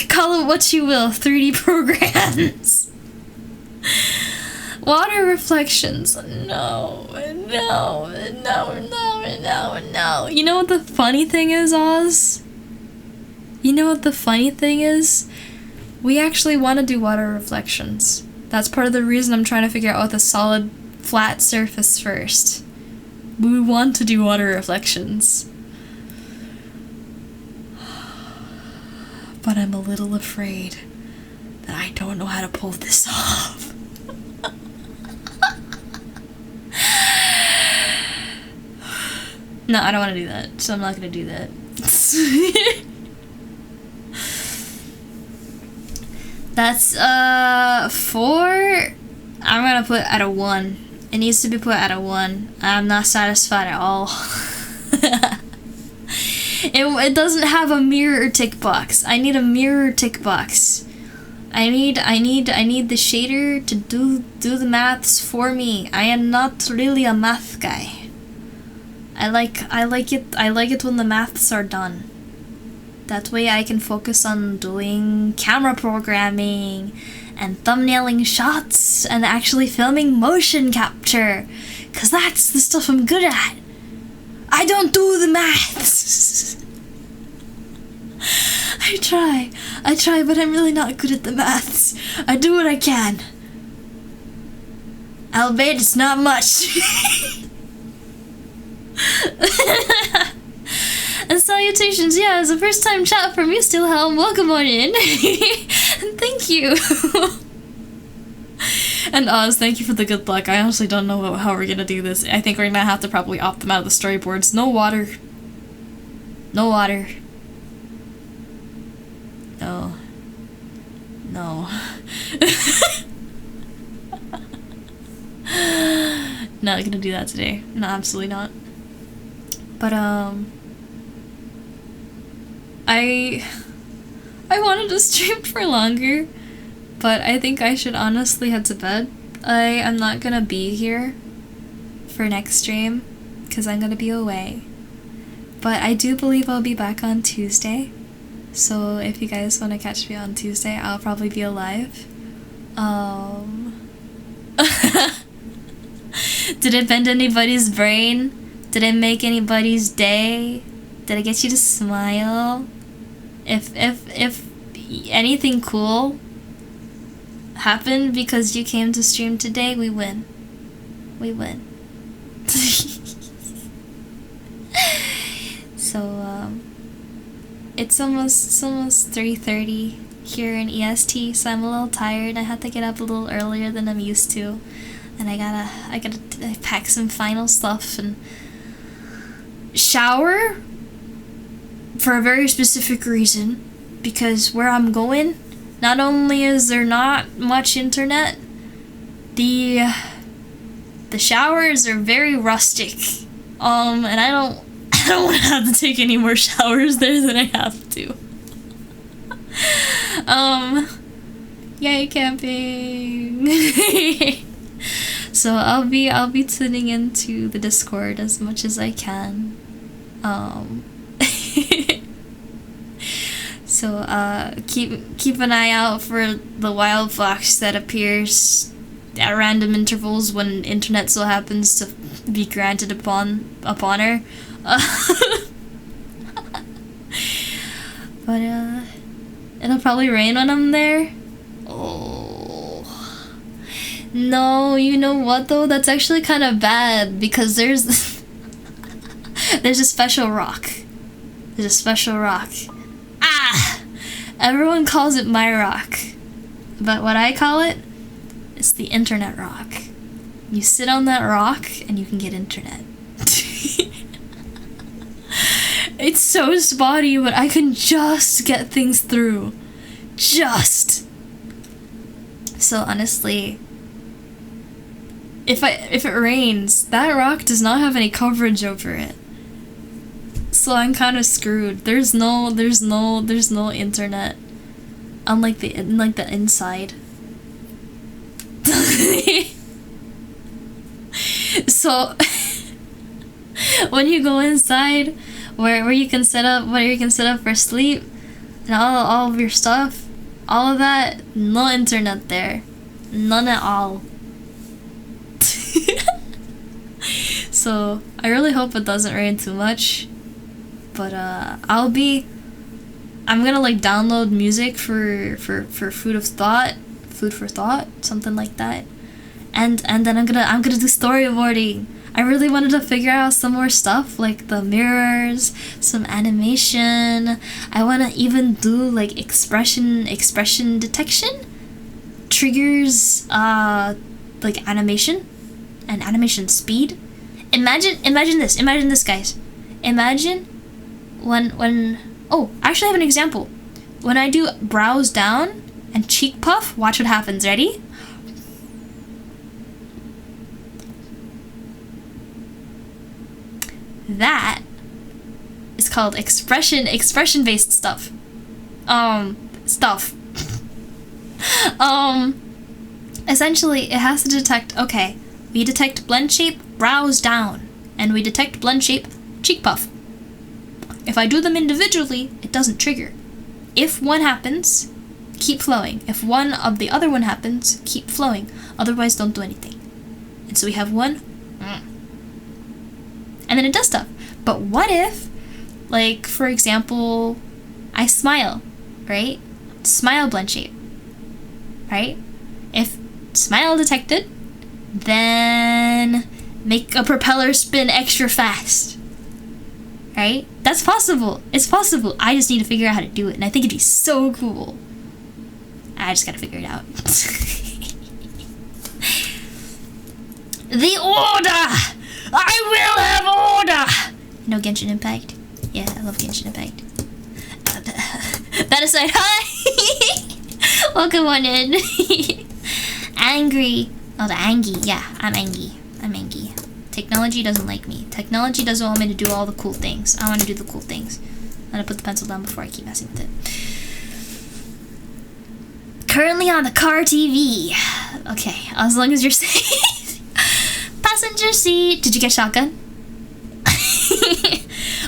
Speaker 1: Call it what you will, 3D programs. Water reflections. No. You know what the funny thing is, Oz? You know what the funny thing is? We actually want to do water reflections. That's part of the reason I'm trying to figure out the solid, flat surface first. We want to do water reflections. But I'm a little afraid that I don't know how to pull this off. No, I don't want to do that, so I'm not gonna do that. That's 4. I'm gonna put at a 1. It needs to be put at a 1. I'm not satisfied at all. It doesn't have a mirror tick box. I need a mirror tick box. I need the shader to do the maths for me. I am not really a math guy. I like it when the maths are done. That way I can focus on doing camera programming and thumbnailing shots and actually filming motion capture, 'cause that's the stuff I'm good at. I don't do the maths. I try, but I'm really not good at the maths. I do what I can. Albeit it's not much. And salutations, yeah, it's a first time chat from you, Steelhelm. Welcome on in. Thank you. And Oz, thank you for the good luck. I honestly don't know how we're gonna do this. I think we're gonna have to probably opt them out of the storyboards. No water. No water. No. No. Not gonna do that today. No, absolutely not. But, I wanted to stream for longer, but I think I should honestly head to bed. I am not gonna be here for next stream, because I'm gonna be away. But I do believe I'll be back on Tuesday, so if you guys want to catch me on Tuesday, I'll probably be alive. Did it bend anybody's brain? Did it make anybody's day? Did I get you to smile? If anything cool happened because you came to stream today, we win. We win. So it's almost 3:30 here in EST, so I'm a little tired. I had to get up a little earlier than I'm used to, and I gotta pack some final stuff and shower for a very specific reason, because where I'm going, not only is there not much internet, the showers are very rustic, and I don't want to have to take any more showers there than I have to. Yay camping. So I'll be tuning into the Discord as much as I can. So keep an eye out for the wild fox that appears at random intervals when internet so happens to be granted upon her. But it'll probably rain when I'm there. Oh no, you know what though? That's actually kind of bad, because there's a special rock. There's a special rock. Ah! Everyone calls it my rock, but what I call it is the internet rock. You sit on that rock and you can get internet. It's so spotty, but I can just get things through. Just. So honestly, if it rains, that rock does not have any coverage over it. So I'm kind of screwed. There's no internet. Unlike the inside. So when you go inside, where you can set up for sleep and all of your stuff, all of that, no internet there. None at all. So I really hope it doesn't rain too much. But I'm gonna like download music for food for thought, something like that. And then I'm gonna do storyboarding. I really wanted to figure out some more stuff, like the mirrors, some animation. I wanna even do like expression detection, triggers, like animation, and animation speed. Imagine this, guys. Imagine when oh, I actually have an example. When I do brows down and cheek puff, watch what happens. Ready? That is called expression-based stuff. Essentially, it has to detect, okay, we detect blend shape, brows down, and we detect blend shape, cheek puff. If I do them individually, it doesn't trigger. If one happens, keep flowing. If one of the other one happens, keep flowing. Otherwise, don't do anything. And so we have one, and then it does stuff. But what if, like, for example, I smile, right? Smile blend shape, right? If smile detected, then make a propeller spin extra fast, right? That's possible. It's possible. I just need to figure out how to do it, and I think it'd be so cool. I just gotta figure it out. The order! I will have order! No Genshin Impact? Yeah, I love Genshin Impact. That aside, hi! Welcome on in. Angry. Oh, the Angie. Yeah, I'm Angie. Technology doesn't like me. Technology doesn't want me to do all the cool things. I want to do the cool things. I'm gonna put the pencil down before I keep messing with it. Currently on the car TV. Okay, as long as you're safe. Passenger seat. Did you get shotgun?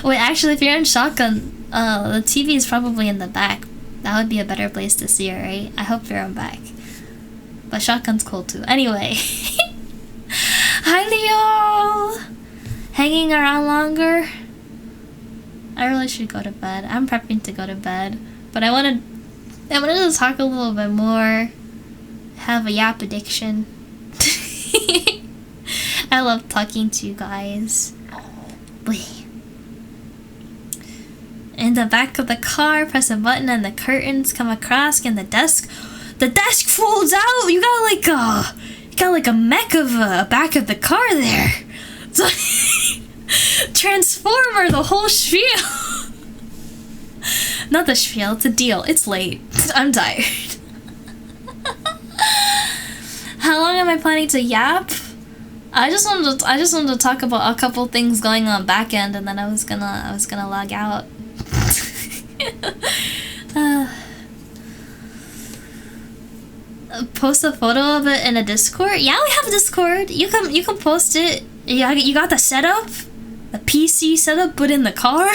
Speaker 1: Wait, actually, if you're in shotgun, the TV is probably in the back. That would be a better place to see it, right? I hope you're on back. But shotgun's cool too. Anyway. Hi, Leo! Hanging around longer? I really should go to bed. I'm prepping to go to bed. But I wanted to talk a little bit more. Have a yap addiction. I love talking to you guys. In the back of the car, press a button and the curtains come across, and the desk folds out. You got like a mech of a back of the car there. It's like Transformer, the whole spiel. Not the spiel, it's a deal. It's late. I'm tired. How long am I planning to yap? I just wanted to talk about a couple things going on back end, and then I was gonna log out. Post a photo of it in a Discord? Yeah, we have Discord. You can post it. You got the setup, the PC setup, but in the car.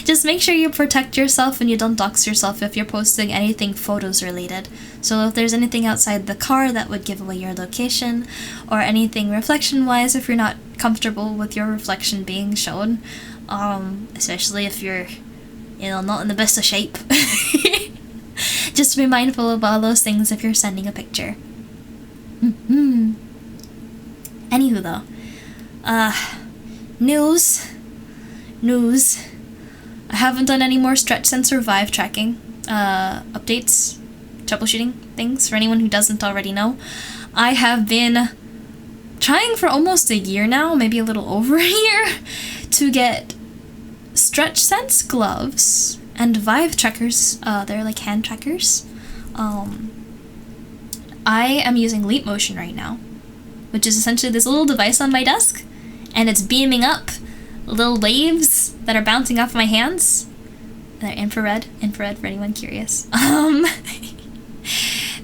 Speaker 1: Just make sure you protect yourself and you don't dox yourself if you're posting anything photos related. So if there's anything outside the car that would give away your location, or anything reflection wise if you're not comfortable with your reflection being shown, especially if you're, not in the best of shape. Just be mindful of all those things if you're sending a picture. Anywho though, news. I haven't done any more stretch sensor Vive tracking updates, troubleshooting things for anyone who doesn't already know. I have been trying for almost a year now, maybe a little over a year, to get stretch sense gloves and Vive trackers. They're like hand trackers. I am using LeapMotion right now, which is essentially this little device on my desk, and it's beaming up little waves that are bouncing off my hands. They're infrared for anyone curious.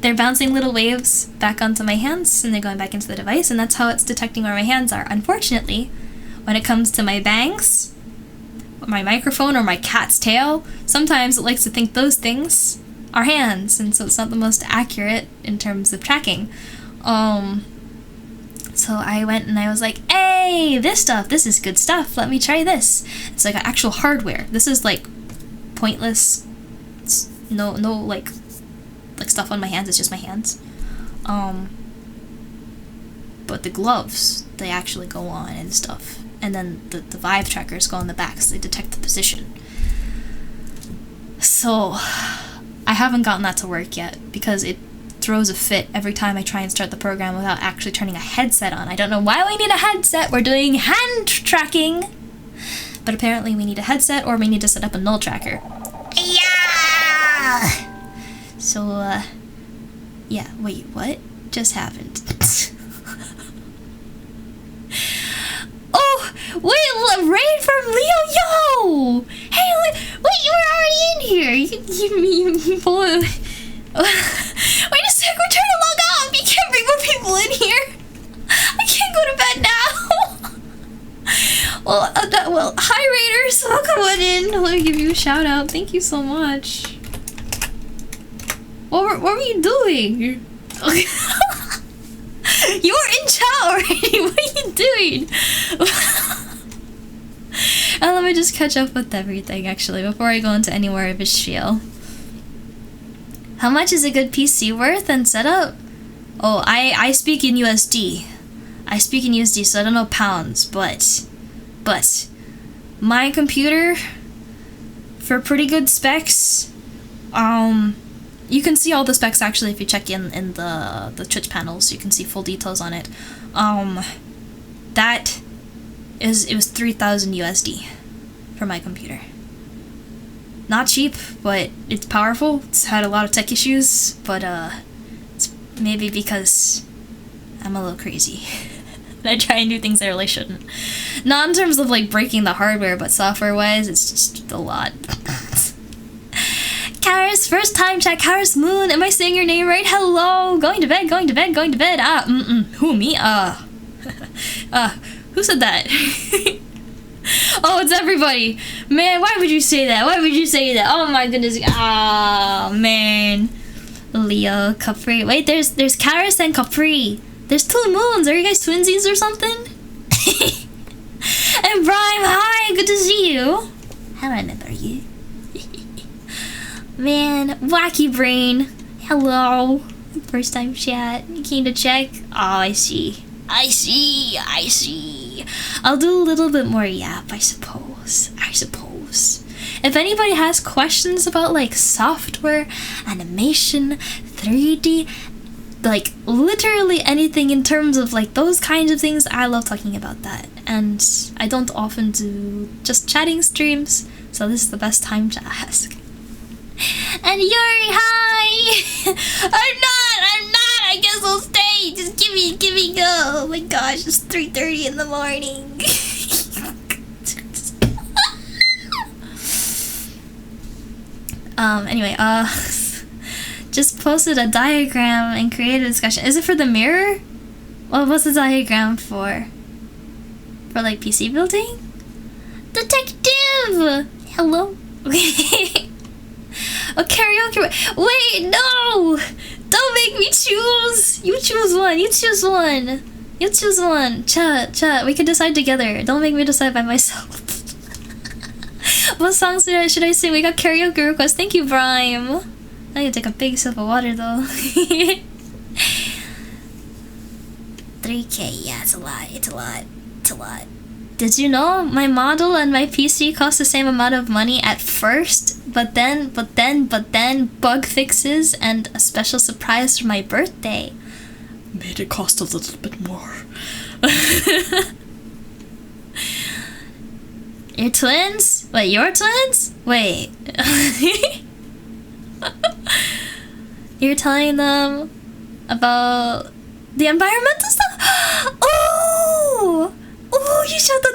Speaker 1: They're bouncing little waves back onto my hands, and they're going back into the device, and that's how it's detecting where my hands are. Unfortunately, when it comes to my bangs, or my microphone, or my cat's tail, sometimes it likes to think those things are hands, and so it's not the most accurate in terms of tracking. So I went and I was like, hey, this is good stuff, let me try this. It's like actual hardware. This is like pointless, no like stuff on my hands, it's just my hands. But the gloves, they actually go on and stuff. And then the Vive trackers go on the back, so they detect the position. So I haven't gotten that to work yet because it throws a fit every time I try and start the program without actually turning a headset on. I don't know why we need a headset. We're doing hand tracking. But apparently we need a headset or we need to set up a null tracker. Yeah! So, yeah, wait, what just happened? Oh, wait, raid from Leo, yo! Hey, wait, you were already in here. You pull it. Wait a sec, we're trying to log off. You can't bring more people in here. I can't go to bed now. Well, hi raiders, welcome on in. Let me give you a shout out. Thank you so much. What were you doing? You were in chat already. What are you doing? And let me just catch up with everything actually before I go into any more of his spiel. How much is a good PC worth and setup? Oh, I speak in USD. I speak in USD, so I don't know pounds, but my computer for pretty good specs, you can see all the specs actually if you check in the Twitch panels. You can see full details on it. It was 3,000 USD for my computer. Not cheap, but it's powerful. It's had a lot of tech issues, but it's maybe because I'm a little crazy. I try and do things I really shouldn't. Not in terms of like breaking the hardware, but software-wise, it's just a lot. Karis, first time chat. Karis Moon, am I saying your name right? Hello, going to bed, going to bed, going to bed. Who, me? Who said that? Oh, it's everybody. Man, why would you say that? Why would you say that? Oh my goodness. Ah, man. Leo, Capri. Wait, there's Karis and Capri. There's two moons. Are you guys twinsies or something? And Prime, hi, good to see you. I remember you. Man, wacky brain. Hello. First time chat. You came to check? Oh, I see. I'll do a little bit more yap, I suppose. If anybody has questions about like software, animation, 3D, like literally anything in terms of like those kinds of things, I love talking about that. And I don't often do just chatting streams, so this is the best time to ask. And Yuri, hi! I'm not! I guess I'll stay! Just give me go! Oh my gosh, it's 3:30 in the morning. Anyway, just posted a diagram and created a discussion. Is it for the mirror? Well, what's the diagram for? For like PC building? Detective! Hello? A karaoke. Wait, no! Don't make me choose! You choose one. Chat, we can decide together. Don't make me decide by myself. What songs should I sing? We got karaoke requests. Thank you, Brime. I need to take a big sip of water though. 3K, yeah, it's a lot. Did you know my model and my PC cost the same amount of money at first, but then bug fixes and a special surprise for my birthday made it cost a little bit more. Your twins? Wait, your twins? Wait. You're telling them about the environmental stuff? Oh, you showed them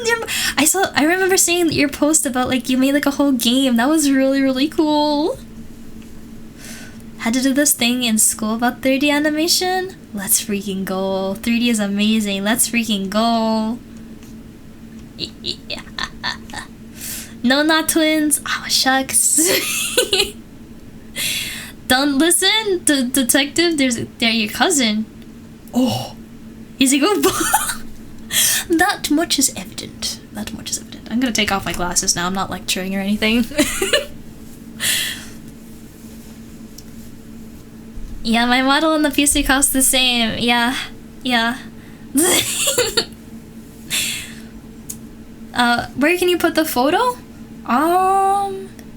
Speaker 1: I remember seeing your post about like you made like a whole game. That was really, really cool. Had to do this thing in school about 3D animation. Let's freaking go. 3D is amazing. Let's freaking go. No, not twins. Oh, shucks. Don't listen, detective. They're your cousin. Oh, is he good? That much is evident. I'm gonna take off my glasses now. I'm not lecturing or anything. Yeah, my model and the PC cost the same. Yeah. Where can you put the photo?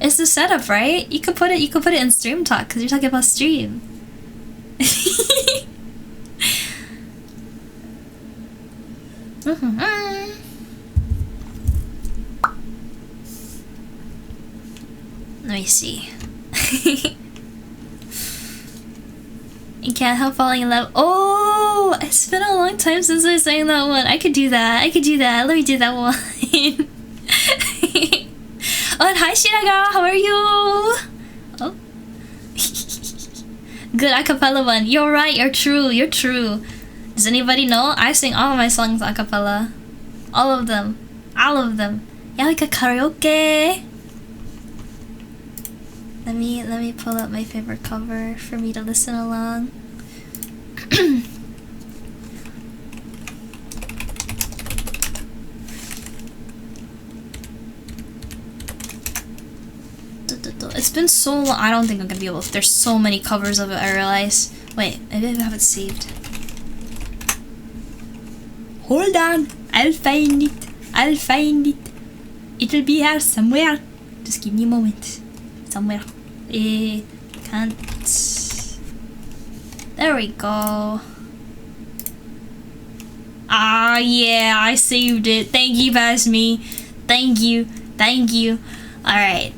Speaker 1: It's the setup, right? You could put it in Stream Talk because you're talking about stream. Let me see. You can't help falling in love. Oh, it's been a long time since I sang that one. I could do that. Let me do that one. Oh, and hi Shiraga, how are you? Oh. Good acapella one. You're right, you're true. Does anybody know? I sing all of my songs acapella. All of them. Yeah, like a karaoke. Let me pull up my favorite cover for me to listen along. It's been so long. I don't think I'm gonna be able to. There's so many covers of it, I realize. Wait, maybe I have it saved. Hold on. I'll find it. It'll be here somewhere. Just give me a moment. Somewhere. Can't. There we go. Ah, yeah, I saved it. Thank you, Pasme. Thank you. Alright.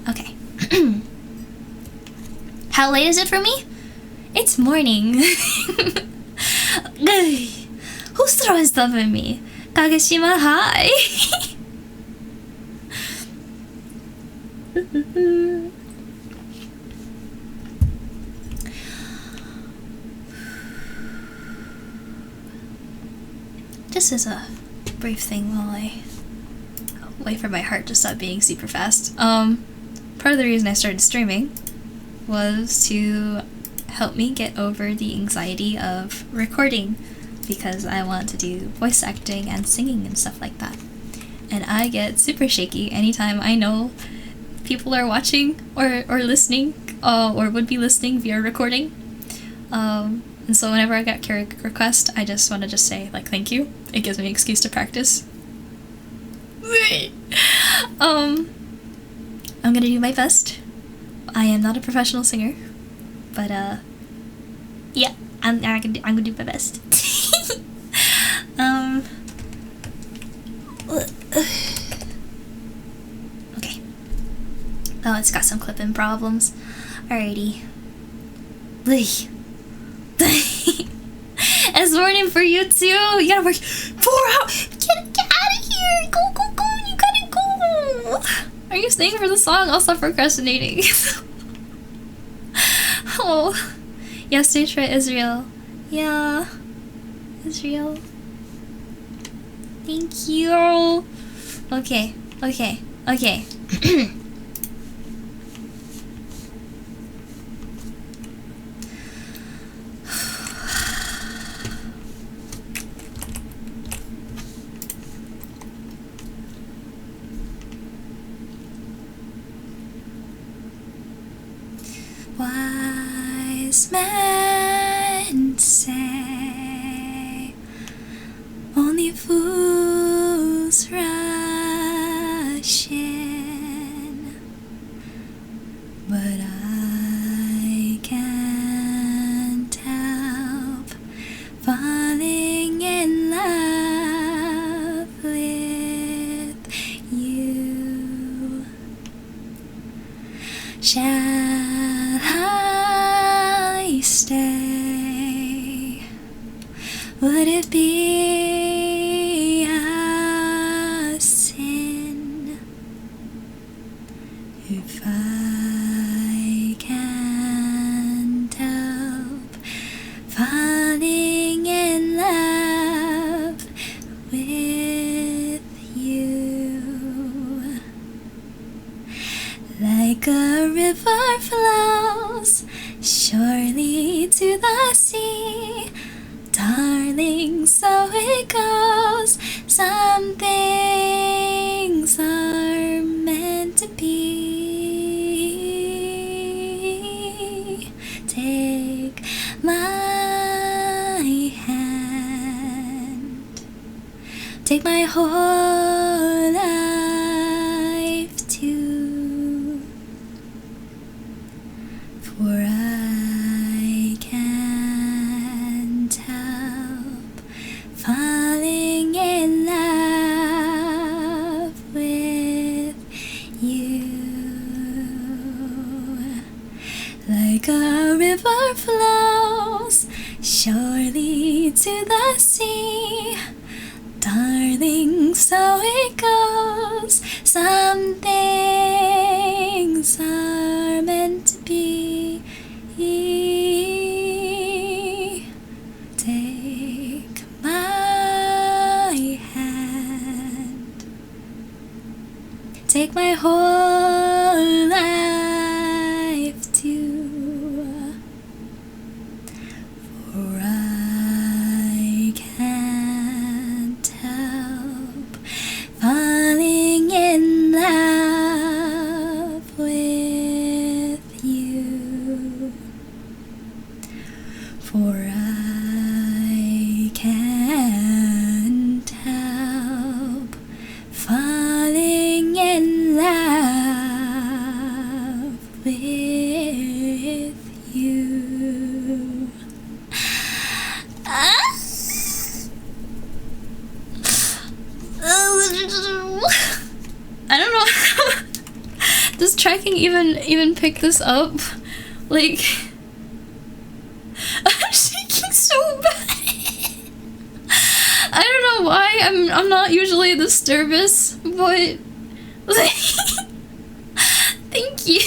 Speaker 1: Okay. How late is it for me? It's morning. Who's throwing stuff at me? Kageshima, hi. Just as a brief thing while I wait for my heart to stop beating super fast. Part of the reason I started streaming was to help me get over the anxiety of recording, because I want to do voice acting and singing and stuff like that. And I get super shaky anytime I know people are watching or listening or would be listening via recording. And so whenever I get karaoke request, I just want to say like thank you. It gives me an excuse to practice. I'm gonna do my best. I am not a professional singer, but yeah, I'm gonna do my best. Okay. Oh, it's got some clip-in problems. Alrighty. It's morning for you too. You gotta work 4 hours. Get out of here. Go. You gotta go. Are you staying for the song? I'll stop procrastinating. Oh. Yeah, stage for Israel. Yeah. Israel. Thank you. Okay. Wise men say only fools rush in, but I can't help falling in love with you. Shall I stay? Would it be a sin if I can't help falling in love with you? Like a river flows surely to the sea, darling, so it goes. Some things are meant to be. Take my hand, take my whole life too, for I can't help falling in love house, surely to the sea. Darling, so it goes. Some things are meant to be. Take my hand. Take my whole life too. For I can't help falling in love with you. For I can't help falling in love with you. I don't know. Does tracking even pick this up? Like, I'm shaking so bad. I don't know why. I'm not usually this nervous, but like, thank you.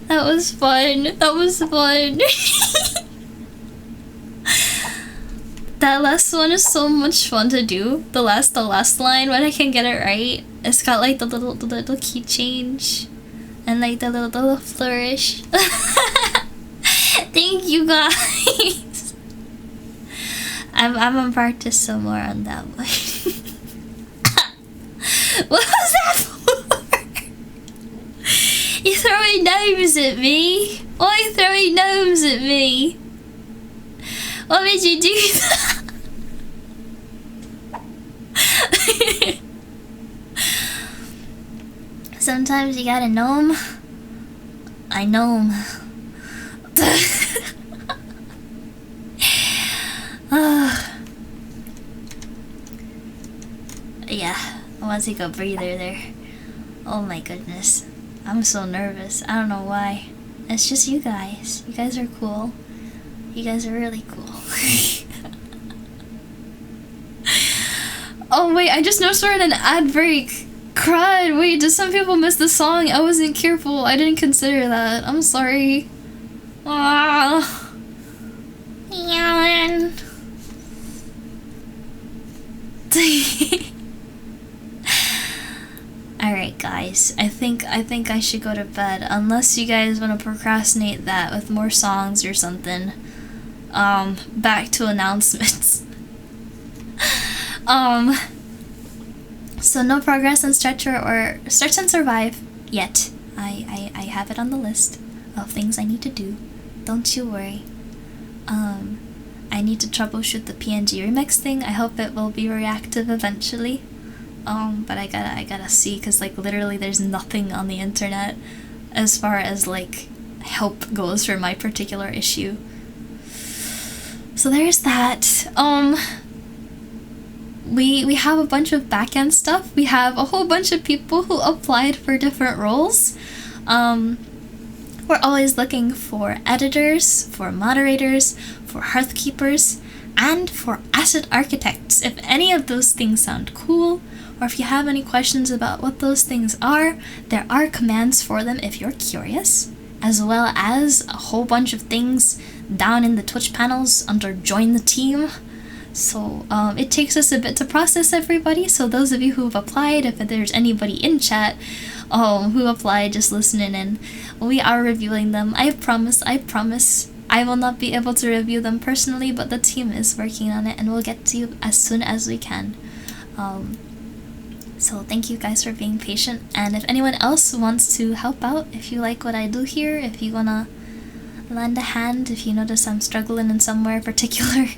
Speaker 1: That was fun. That was fun. That last one is so much fun to do. The last line, when I can get it right, it's got like the little key change and like the little flourish. Thank you guys. I'm gonna practice some more on that one. What was that for? You throwing gnomes at me? Why are you throwing gnomes at me? What made you do that? Sometimes you gotta gnome. I gnome. Yeah, I want to take a breather there. Oh my goodness. I'm so nervous. I don't know why. It's just you guys. You guys are cool. You guys are really cool. Oh wait, I just noticed we're in an ad break. Crud, wait, did some people miss the song? I wasn't careful. I didn't consider that. I'm sorry. Ah. Yawn. Alright guys, I think I should go to bed, unless you guys want to procrastinate that with more songs or something. Back to announcements. So no progress on Stretch or Stretch and Survive yet. I have it on the list of things I need to do. Don't you worry. I need to troubleshoot the PNG remix thing. I hope it will be reactive eventually. But I gotta see, cause like literally there's nothing on the internet as far as like help goes for my particular issue. So there's that. We have a bunch of backend stuff. We have a whole bunch of people who applied for different roles. We're always looking for editors, for moderators, for hearthkeepers, and for asset architects. If any of those things sound cool, or if you have any questions about what those things are, there are commands for them if you're curious, as well as a whole bunch of things down in the Twitch panels under Join the Team. So it takes us a bit to process everybody, so those of you who have applied, if there's anybody in chat who applied just listening in, we are reviewing them. I promise I will not be able to review them personally, but the team is working on it and we'll get to you as soon as we can. So thank you guys for being patient, and if anyone else wants to help out, if you like what I do here, if you wanna lend a hand, if you notice I'm struggling in somewhere particular,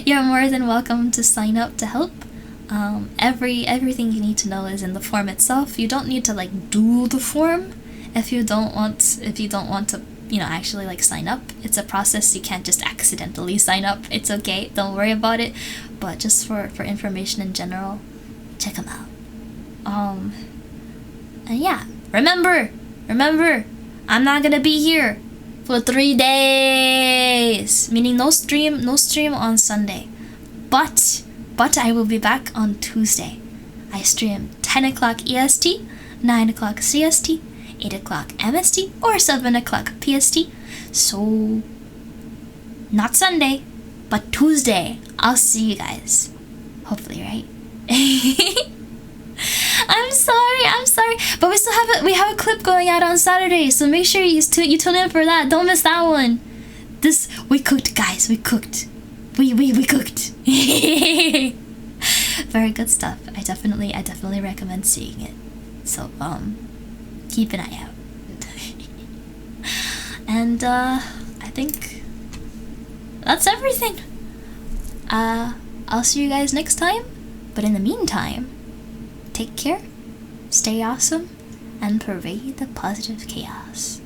Speaker 1: you're more than welcome to sign up to help. Everything you need to know is in the form itself. You don't need to like do the form if you don't want to, you know, actually like sign up. It's a process. You can't just accidentally sign up. It's okay, don't worry about it, but just for information in general, check them out. And yeah, remember, Remember, I'm not gonna be here for 3 days, meaning no stream on Sunday. But I will be back on Tuesday. I stream 10 o'clock EST, 9 o'clock CST, 8 o'clock MST, or 7 o'clock PST. So, not Sunday, but Tuesday. I'll see you guys. Hopefully, right? I'm sorry. But we have a clip going out on Saturday, so make sure you tune in for that. Don't miss that one. We cooked, guys. We cooked. We cooked. Very good stuff. I definitely recommend seeing it. So keep an eye out. And I think that's everything. I'll see you guys next time. But in the meantime, take care, stay awesome, and pervade the positive chaos.